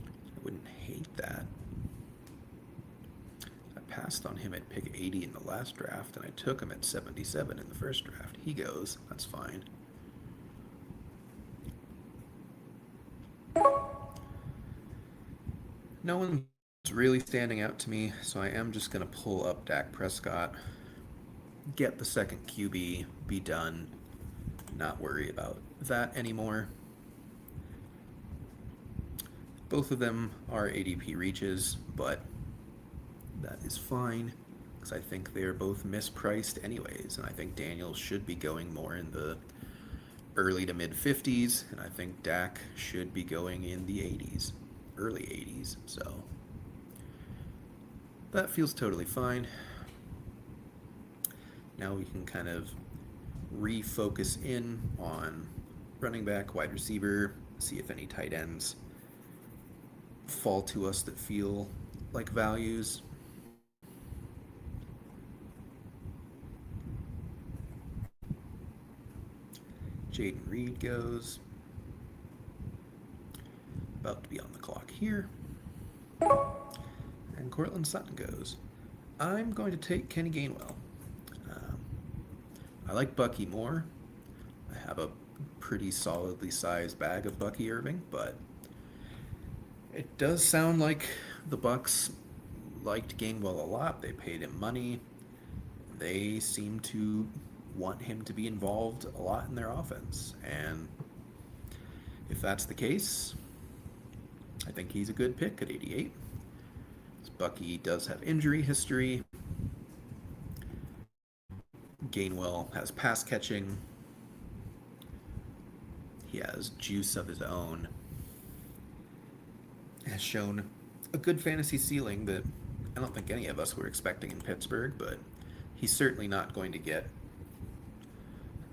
I wouldn't hate that. I passed on him at pick 80 in the last draft, and I took him at 77 in the first draft. He goes, that's fine. No one's really standing out to me, so I am just going to pull up Dak Prescott, get the second QB, be done, not worry about that anymore. Both of them are ADP reaches, but that is fine, because I think they're both mispriced anyways, and I think Daniels should be going more in the early to mid 50s, and I think Dak should be going in the 80s. Early 80s, so that feels totally fine. Now we can kind of refocus in on running back, wide receiver, see if any tight ends fall to us that feel like values. Jaden Reed goes. About to be on the clock here. And Cortland Sutton goes. I'm going to take Kenny Gainwell. I like Bucky more. I have a pretty solidly sized bag of Bucky Irving, but it does sound like the Bucks liked Gainwell a lot. They paid him money. They seem to want him to be involved a lot in their offense. And if that's the case, I think he's a good pick at 88. Bucky does have injury history. Gainwell has pass catching. He has juice of his own. Has shown a good fantasy ceiling that I don't think any of us were expecting in Pittsburgh, but he's certainly not going to get,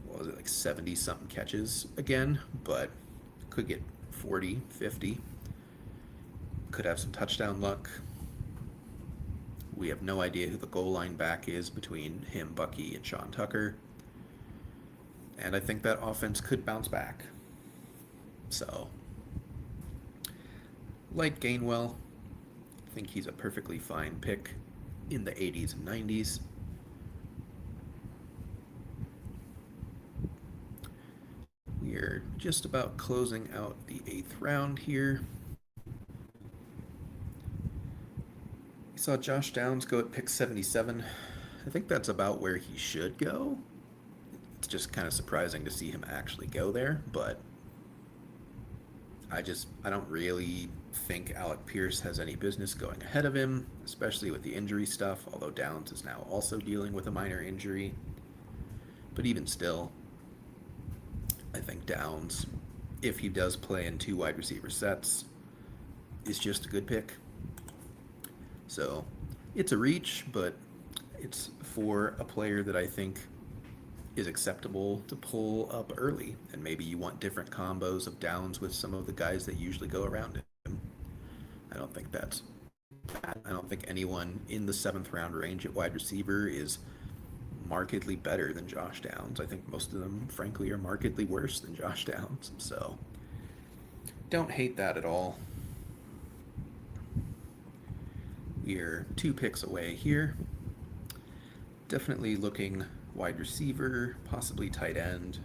what was it, like 70-something catches again, but could get 40, 50. Could have some touchdown luck. We have no idea who the goal line back is between him, Bucky, and Sean Tucker. And I think that offense could bounce back. So, like Gainwell, I think he's a perfectly fine pick in the 80s and 90s. We are just about closing out the 8th round here. We saw Josh Downs go at pick 77. I think that's about where he should go. It's just kind of surprising to see him actually go there, but I don't really think Alec Pierce has any business going ahead of him, especially with the injury stuff, although Downs is now also dealing with a minor injury. But even still, I think Downs, if he does play in two wide receiver sets, is just a good pick. So it's a reach, but it's for a player that I think is acceptable to pull up early. And maybe you want different combos of Downs with some of the guys that usually go around him. I don't think that's bad. I don't think anyone in the seventh round range at wide receiver is markedly better than Josh Downs. I think most of them, frankly, are markedly worse than Josh Downs. So don't hate that at all. We're 2 picks away here. Definitely looking wide receiver, possibly tight end.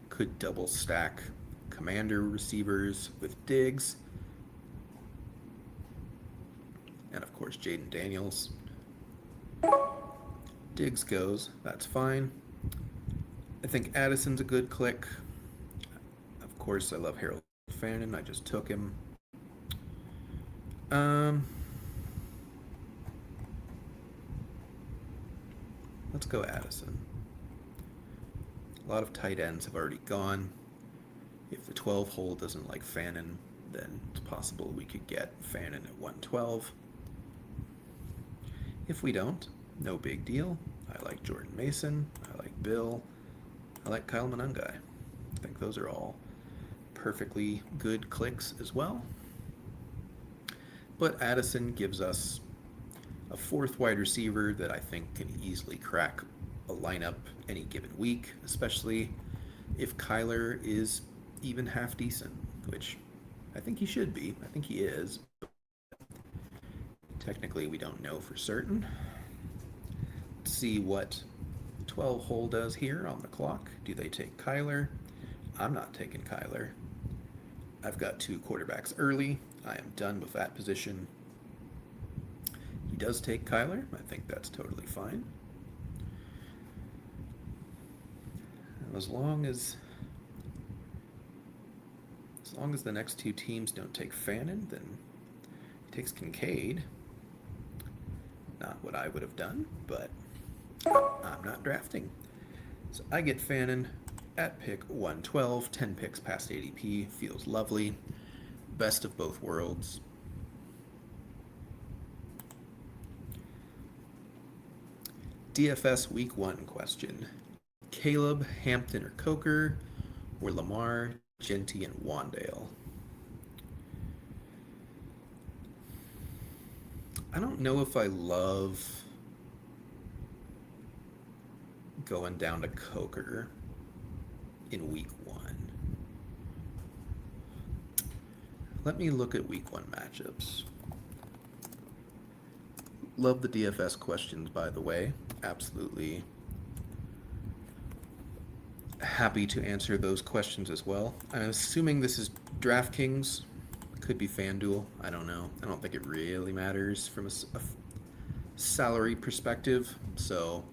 Could double stack commander receivers with Diggs. And of course, Jaden Daniels. Diggs goes, that's fine. I think Addison's a good click. Of course, I love Harold Fannin. I just took him. Let's go Addison. A lot of tight ends have already gone. If the 12 hole doesn't like Fannin, then it's possible we could get Fannin at 112. If we don't, no big deal. I like Jordan Mason. I like Bill. I like Kyle Monangai. I think those are all perfectly good clicks as well. But Addison gives us a 4th wide receiver that I think can easily crack a lineup any given week, especially if Kyler is even half decent, which I think he should be. I think he is. But technically, we don't know for certain. Let's see what 12 hole does here on the clock. Do they take Kyler? I'm not taking Kyler. I've got 2 quarterbacks early. I am done with that position. He does take Kyler. I think that's totally fine. As long as the next 2 teams don't take Fannin, then he takes Kincaid. Not what I would have done, but I'm not drafting. So I get Fannin at pick 112, 10 picks past ADP. Feels lovely. Best of both worlds. DFS Week 1 question. Caleb, Hampton, or Coker, or Lamar, Genty, and Wandale? I don't know if I love going down to Coker in Week 1. Let me look at Week 1 matchups. Love the DFS questions, by the way. Absolutely happy to answer those questions as well. I'm assuming this is DraftKings. Could be FanDuel. I don't know. I don't think it really matters from a salary perspective. So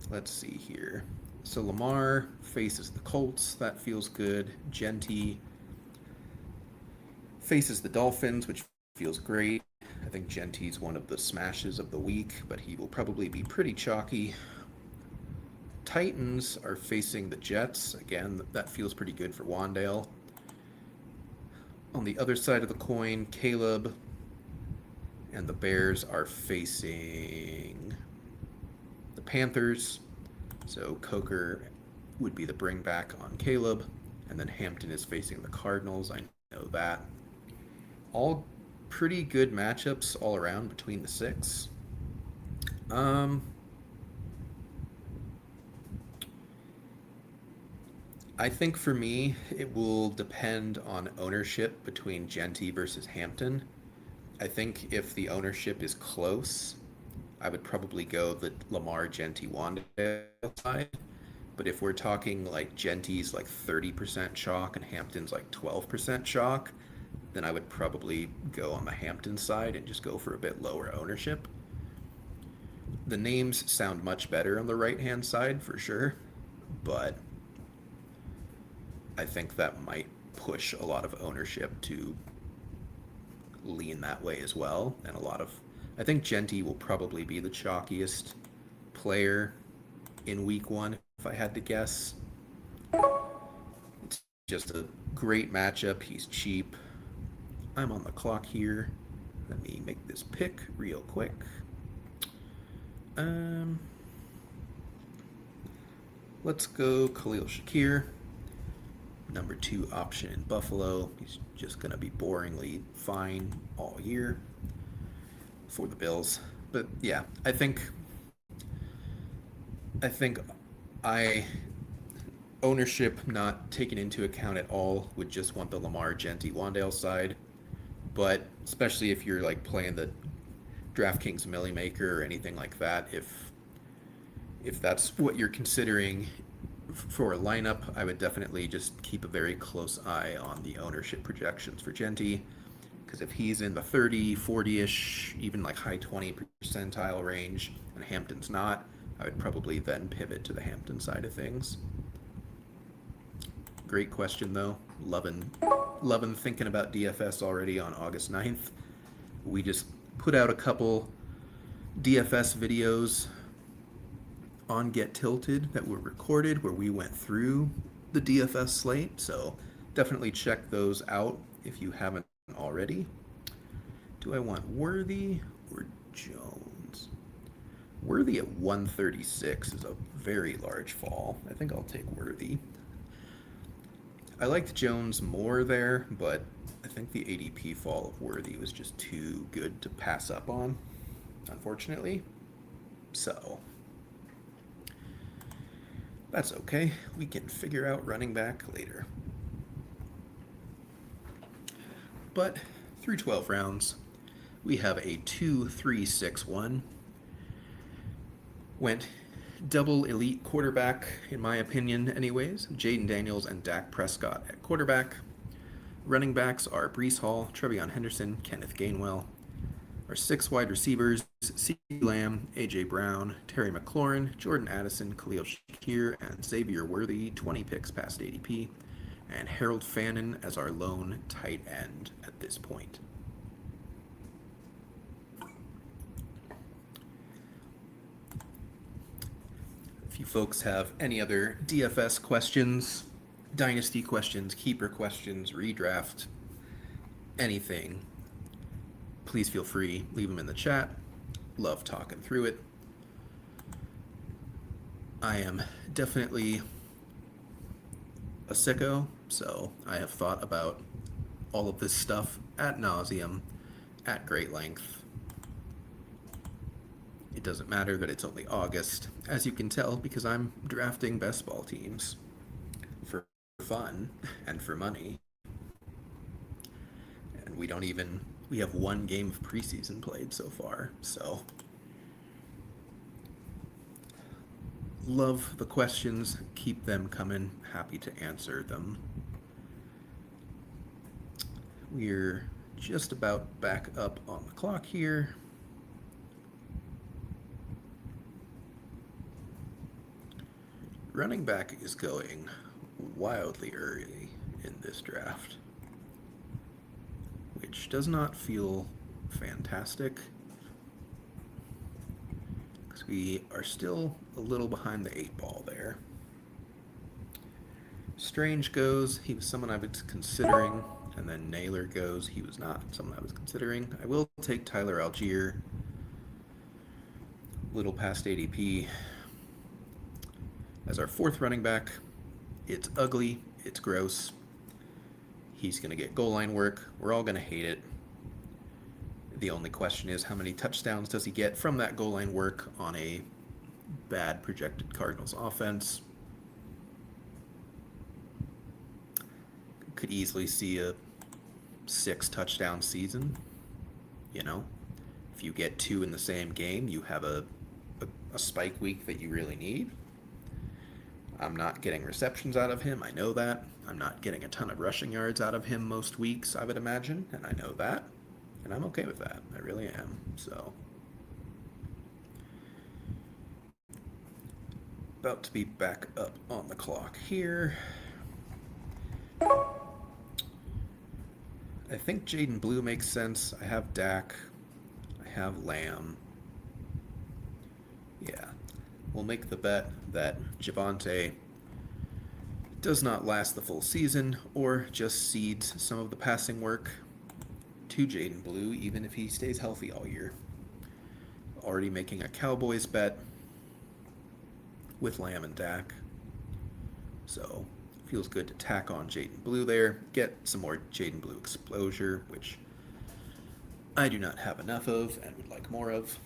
let's see here. So Lamar faces the Colts. That feels good. Genty faces the Dolphins, which feels great. I think Genty's one of the smashes of the week, but he will probably be pretty chalky. Titans are facing the Jets. Again, that feels pretty good for Wandale. On the other side of the coin, Caleb and the Bears are facing the Panthers. So Coker would be the bring back on Caleb. And then Hampton is facing the Cardinals. I know that. All pretty good matchups all around between the 6. I think for me, it will depend on ownership between Genty versus Hampton. I think if the ownership is close, I would probably go the Lamar Genty Wandale side. But if we're talking like Genty's like 30% chalk and Hampton's like 12% chalk, then I would probably go on the Hampton side and just go for a bit lower ownership. The names sound much better on the right-hand side for sure, but I think that might push a lot of ownership to lean that way as well. And I think Genty will probably be the chalkiest player in week one, if I had to guess. It's just a great matchup. He's cheap. I'm on the clock here. Let me make this pick real quick. Let's go Khalil Shakir. Number 2 option in Buffalo. He's just going to be boringly fine all year for the Bills. But yeah, I ownership not taken into account at all would just want the Lamar Genty Wandale side. But especially if you're like playing the DraftKings Millie Maker or anything like that, if that's what you're considering for a lineup, I would definitely just keep a very close eye on the ownership projections for Genty, because if he's in the 30, 40-ish, even like high 20 percentile range, and Hampton's not, I would probably then pivot to the Hampton side of things. Great question, though. Loving thinking about DFS already on August 9th. We just put out a couple DFS videos on Get Tilted that were recorded where we went through the DFS slate, so definitely check those out if you haven't already. Do I want Worthy or Jones? Worthy at 136 is a very large fall. I think I'll take Worthy. I liked Jones more there, but I think the ADP fall of Worthy was just too good to pass up on, unfortunately. So that's okay. We can figure out running back later. But through 12 rounds, we have a 2-3-6-1. Went double elite quarterback, in my opinion, anyways. Jaden Daniels and Dak Prescott at quarterback. Running backs are Breece Hall, Trevion Henderson, Kenneth Gainwell. Our 6 wide receivers, CeeDee Lamb, A.J. Brown, Terry McLaurin, Jordan Addison, Khalil Shakir, and Xavier Worthy, 20 picks past ADP. And Harold Fannin as our lone tight end at this point. If you folks have any other DFS questions, dynasty questions, keeper questions, redraft, anything, please feel free, leave them in the chat. Love talking through it. I am definitely a sicko, so I have thought about all of this stuff ad nauseum, at great length. It doesn't matter that it's only August, as you can tell, because I'm drafting best ball teams for fun and for money. And we have 1 game of preseason played so far, so love the questions, keep them coming, happy to answer them. We're just about back up on the clock here. Running back is going wildly early in this draft, which does not feel fantastic, because we are still a little behind the 8 ball there. Strange goes, he was someone I was considering, and then Naylor goes, he was not someone I was considering. I will take Tyler Algier, little past ADP, as our 4th running back. It's ugly, it's gross. He's going to get goal line work. We're all going to hate it. The only question is, how many touchdowns does he get from that goal line work on a bad projected Cardinals offense? Could easily see a 6 touchdown season. You know, if you get 2 in the same game, you have a spike week that you really need. I'm not getting receptions out of him, I know that. I'm not getting a ton of rushing yards out of him most weeks, I would imagine, and I know that. And I'm okay with that. I really am. So, about to be back up on the clock here. I think Jaden Blue makes sense. I have Dak. I have Lamb. Yeah. we'll make the bet that Javonte does not last the full season or just cedes some of the passing work to Jaden Blue, even if he stays healthy all year. Already making a Cowboys bet with Lamb and Dak. So feels good to tack on Jaden Blue there, get some more Jaden Blue exposure, which I do not have enough of and would like more of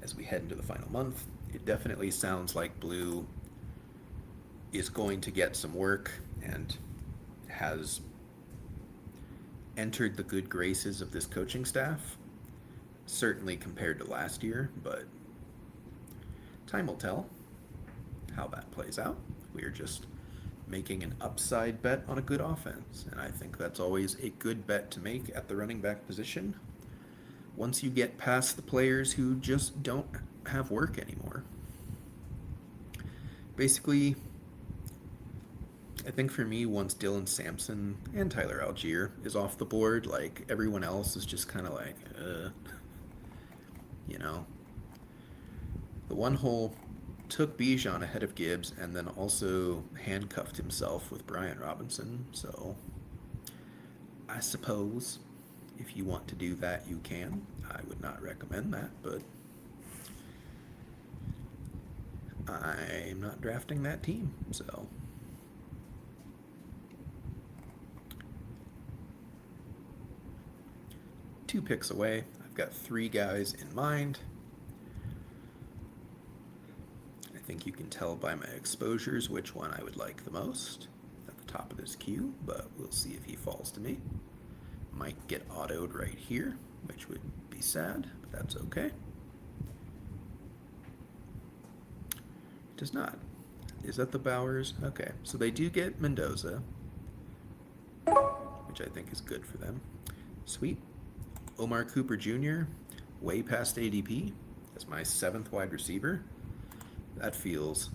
as we head into the final month. It definitely sounds like Blue is going to get some work and has entered the good graces of this coaching staff, certainly compared to last year, but time will tell how that plays out. We are just making an upside bet on a good offense, and I think that's always a good bet to make at the running back position once you get past the players who just don't have work anymore. Basically, I think for me, once Dylan Sampson and Tyler Algier is off the board, like everyone else is just kind of like, you know. The one hole took Bijan ahead of Gibbs and then also handcuffed himself with Brian Robinson. So I suppose if you want to do that, you can. I would not recommend that, but I'm not drafting that team, so. Two picks away. I've got three guys in mind. I think you can tell by my exposures which one I would like the most at the top of this queue, but we'll see if he falls to me. Might get autoed right here, which would be sad, but that's okay. Does not. Is that the Bowers? Okay, so they do get Mendoza, which I think is good for them. Sweet. Omar Cooper Jr., way past ADP, as my 7th wide receiver. That feels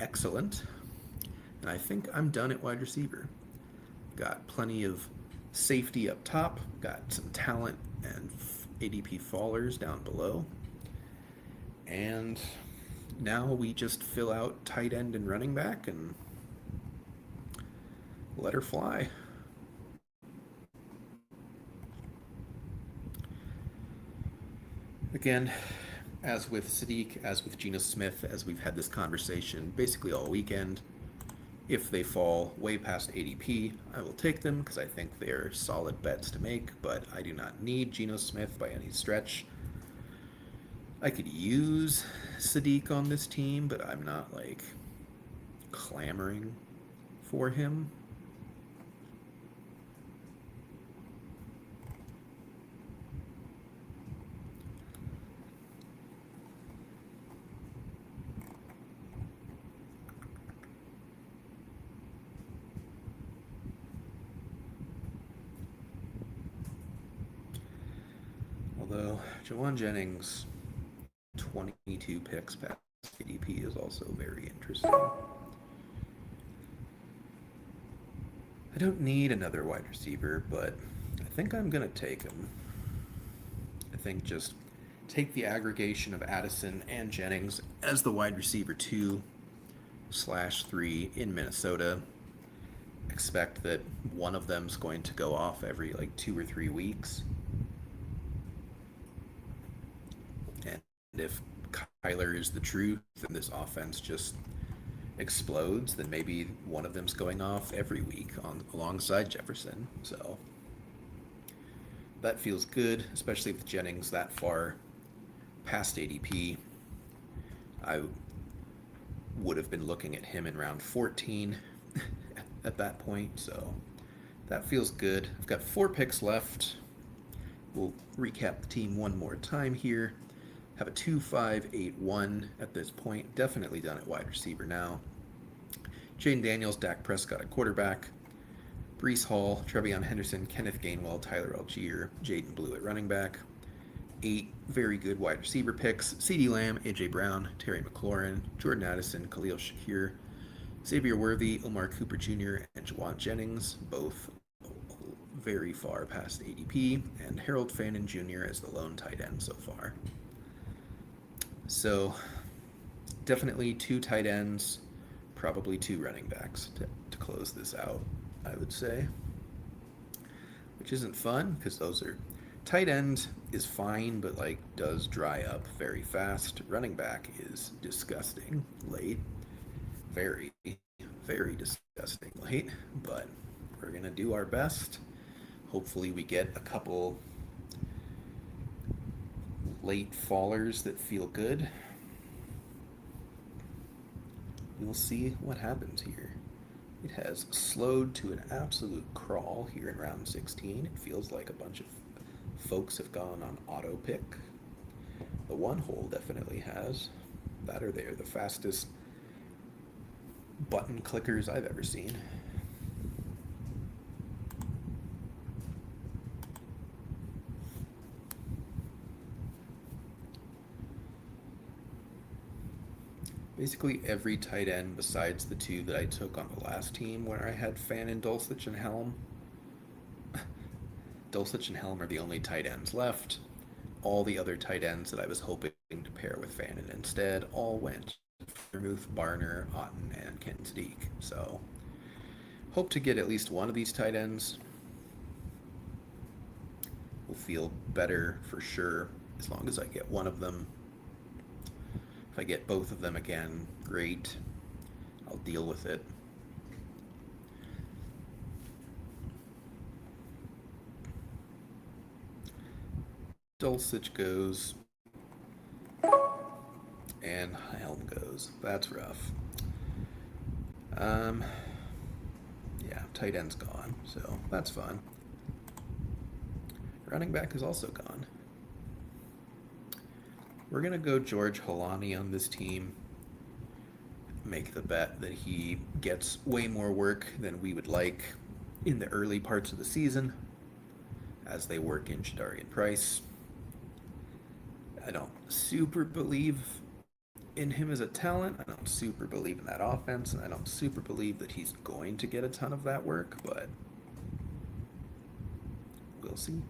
excellent. And I think I'm done at wide receiver. Got plenty of safety up top, got some talent and ADP fallers down below. And now we just fill out tight end and running back and let her fly. Again, as with Sadiq, as with Geno Smith, as we've had this conversation basically all weekend, if they fall way past ADP, I will take them because I think they're solid bets to make, but I do not need Geno Smith by any stretch. I could use Sadiq on this team, but I'm not like clamoring for him. Although Jawan Jennings, 22 picks past ADP is also very interesting. I don't need another wide receiver, but I think I'm going to take him. I think just take the aggregation of Addison and Jennings as the wide receiver 2/3 in Minnesota. Expect that one of them's going to go off every like 2 or 3 weeks. And if Kyler is the truth and this offense just explodes, then maybe one of them's going off every week alongside Jefferson. So that feels good, especially with Jennings that far past ADP. I would have been looking at him in round 14 at that point, so that feels good. I've got 4 picks left. We'll recap the team one more time here. Have a 2-5-8-1 at this point. Definitely done at wide receiver now. Jaden Daniels, Dak Prescott at quarterback. Breece Hall, Trevion Henderson, Kenneth Gainwell, Tyler Algier, Jaden Blue at running back. 8 very good wide receiver picks. CeeDee Lamb, A.J. Brown, Terry McLaurin, Jordan Addison, Khalil Shakir, Xavier Worthy, Omar Cooper Jr., and Jawan Jennings, both very far past ADP, and Harold Fannin Jr. as the lone tight end so far. So definitely two tight ends, probably two running backs to close this out, I would say. Which isn't fun because those are tight end is fine, but like does dry up very fast. Running back is disgusting late, very, very disgusting late. But we're gonna do our best. Hopefully, we get a couple late fallers that feel good. We'll see what happens here. It has slowed to an absolute crawl here in round 16. It feels like a bunch of folks have gone on auto pick. The one hole definitely has. That or they're the fastest button clickers I've ever seen. Basically every tight end besides the two that I took on the last team where I had Fannin, Dulcich, and Helm. Dulcich and Helm are the only tight ends left. All the other tight ends that I was hoping to pair with Fannin instead all went. Vermouth, Barner, Otten, and Kensteek. So hope to get at least one of these tight ends. Will feel better for sure as long as I get one of them. If I get both of them again, great. I'll deal with it. Dulcich goes. And Helm goes. That's rough. Yeah, tight end's gone, so that's fun. Running back is also gone. We're going to go George Holani on this team. Make the bet that he gets way more work than we would like in the early parts of the season as they work in Jadarian Price. I don't super believe in him as a talent. I don't super believe in that offense, and I don't super believe that he's going to get a ton of that work, but we'll see.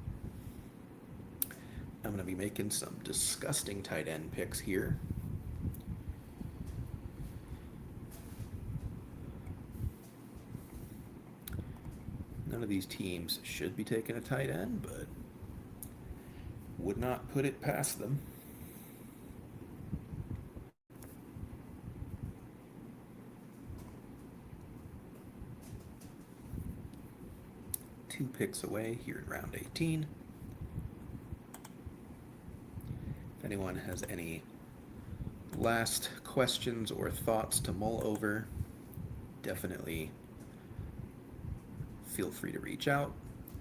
I'm going to be making some disgusting tight end picks here. None of these teams should be taking a tight end, but would not put it past them. Two picks away here in round 18. If anyone has any last questions or thoughts to mull over, definitely feel free to reach out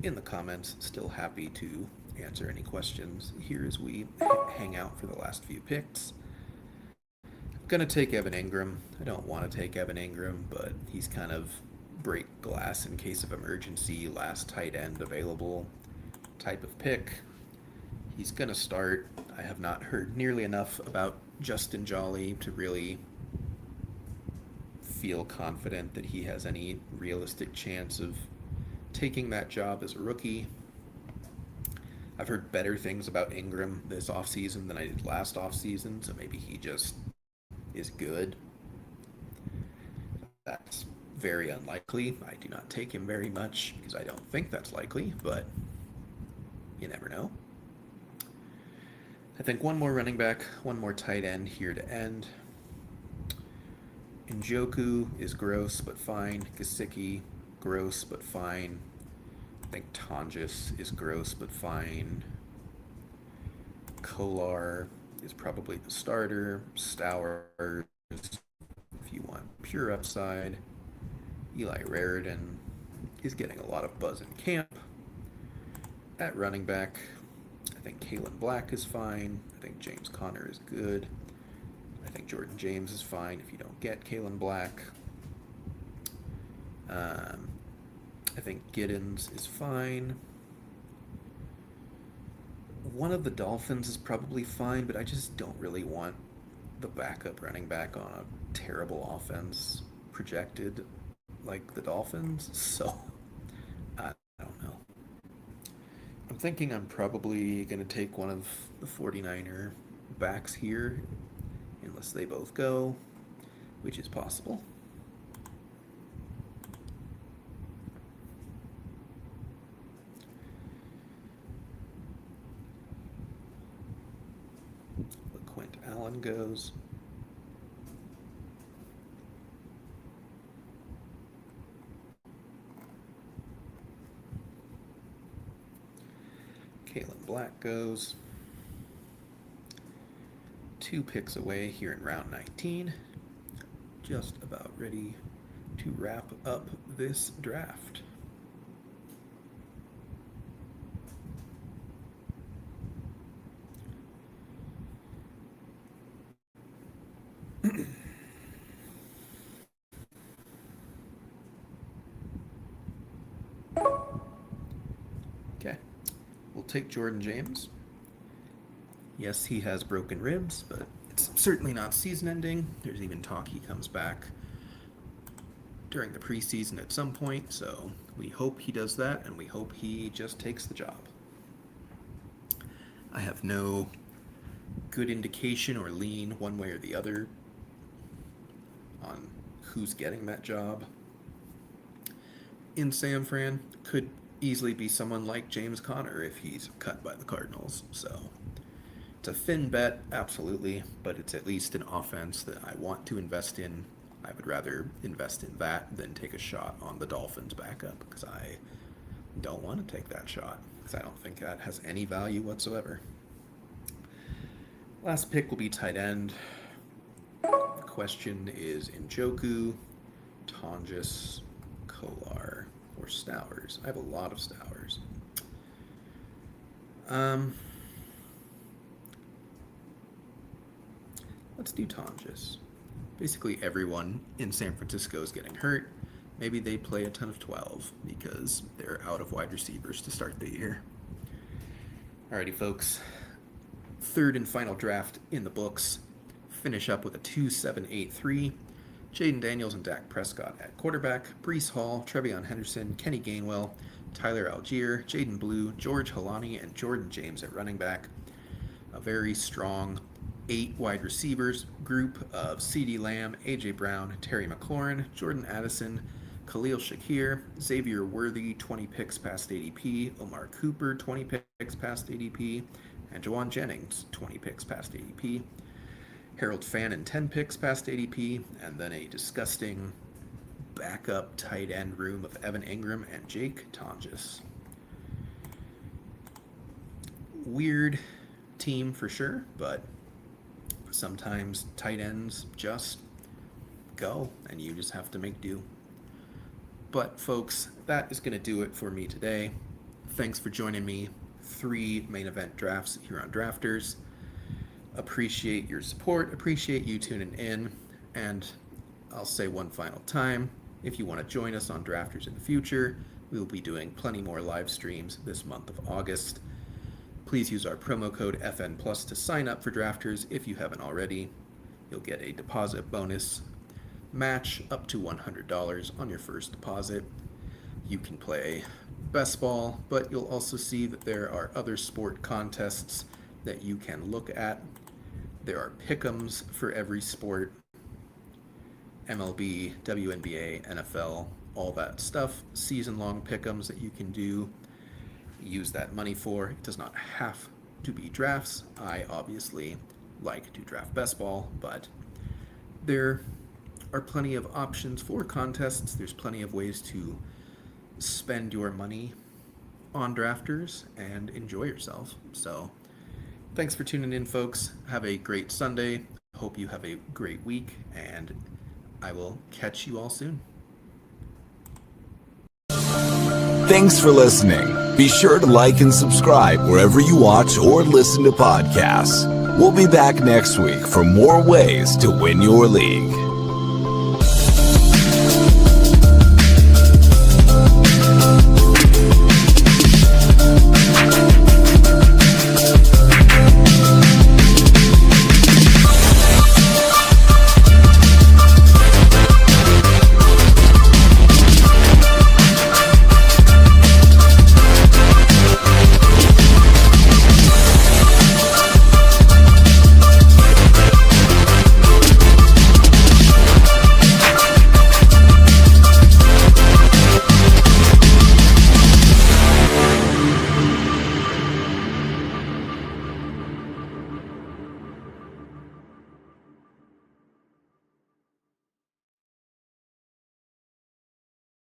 in the comments. Still happy to answer any questions here as we hang out for the last few picks. I'm going to take Evan Ingram. I don't want to take Evan Ingram, but he's kind of break glass in case of emergency, last tight end available type of pick. He's going to start. I have not heard nearly enough about Justin Jolly to really feel confident that he has any realistic chance of taking that job as a rookie. I've heard better things about Ingram this offseason than I did last offseason, so maybe he just is good. That's very unlikely. I do not take him very much because I don't think that's likely, but you never know. I think one more running back, one more tight end here to end. Njoku is gross but fine. Gesicki, gross but fine. I think Tonjes is gross but fine. Kolar is probably the starter. Stowers, if you want pure upside. Eli Raritan is getting a lot of buzz in camp. At running back, I think Kalen Black is fine. I think James Conner is good. I think Jordan James is fine if you don't get Kalen Black. I think Giddens is fine. One of the Dolphins is probably fine, but I just don't really want the backup running back on a terrible offense projected like the Dolphins, so I don't know. I'm thinking I'm probably going to take one of the 49er backs here in unless they both go, which is possible. LeQuint Allen goes. Kalen Black goes. 2 picks away here in round 19. Just about ready to wrap up this draft. Okay, we'll take Jordan James. Yes, he has broken ribs, but it's certainly not season-ending. There's even talk he comes back during the preseason at some point, so we hope he does that, and we hope he just takes the job. I have no good indication or lean one way or the other on who's getting that job. In San Fran, could easily be someone like James Conner if he's cut by the Cardinals, so it's a thin bet, absolutely, but it's at least an offense that I want to invest in. I would rather invest in that than take a shot on the Dolphins backup, because I don't want to take that shot, because I don't think that has any value whatsoever. Last pick will be tight end. The question is Njoku, Tonjes, Kolar, or Stowers. I have a lot of Stowers. Let's do Tonjes. Basically everyone in San Francisco is getting hurt. Maybe they play a ton of 12 because they're out of wide receivers to start the year. Alrighty, folks. Third and final draft in the books. Finish up with a 2-7-8-3. Jaden Daniels and Dak Prescott at quarterback. Breece Hall, Trevion Henderson, Kenny Gainwell, Tyler Algier, Jaden Blue, George Halani, and Jordan James at running back. A very strong 8 wide receivers group of CeeDee Lamb, A.J. Brown, Terry McLaurin, Jordan Addison, Khalil Shakir, Xavier Worthy, 20 picks past ADP, Omar Cooper, 20 picks past ADP, and Jawan Jennings, 20 picks past ADP. Harold Fannin, 10 picks past ADP, and then a disgusting backup tight end room of Evan Ingram and Jake Tonjes. Weird team for sure, but sometimes tight ends just go, and you just have to make do. But folks, that is going to do it for me today. Thanks for joining me. 3 main event drafts here on Drafters. Appreciate your support, appreciate you tuning in, and I'll say one final time, if you want to join us on Drafters in the future, we will be doing plenty more live streams this month of August. Please use our promo code FN Plus to sign up for Drafters if you haven't already. You'll get a deposit bonus match up to $100 on your first deposit. You can play best ball, but you'll also see that there are other sport contests that you can look at. There are pick'ems for every sport. MLB, WNBA, NFL, all that stuff. Season-long pick'ems that you can do. Use that money for. It does not have to be drafts. I obviously like to draft best ball, but there are plenty of options for contests. There's plenty of ways to spend your money on Drafters and enjoy yourself. So thanks for tuning in, folks. Have a great Sunday. Hope you have a great week, and I will catch you all soon. Thanks for listening. Be sure to like and subscribe wherever you watch or listen to podcasts. We'll be back next week for more ways to win your league.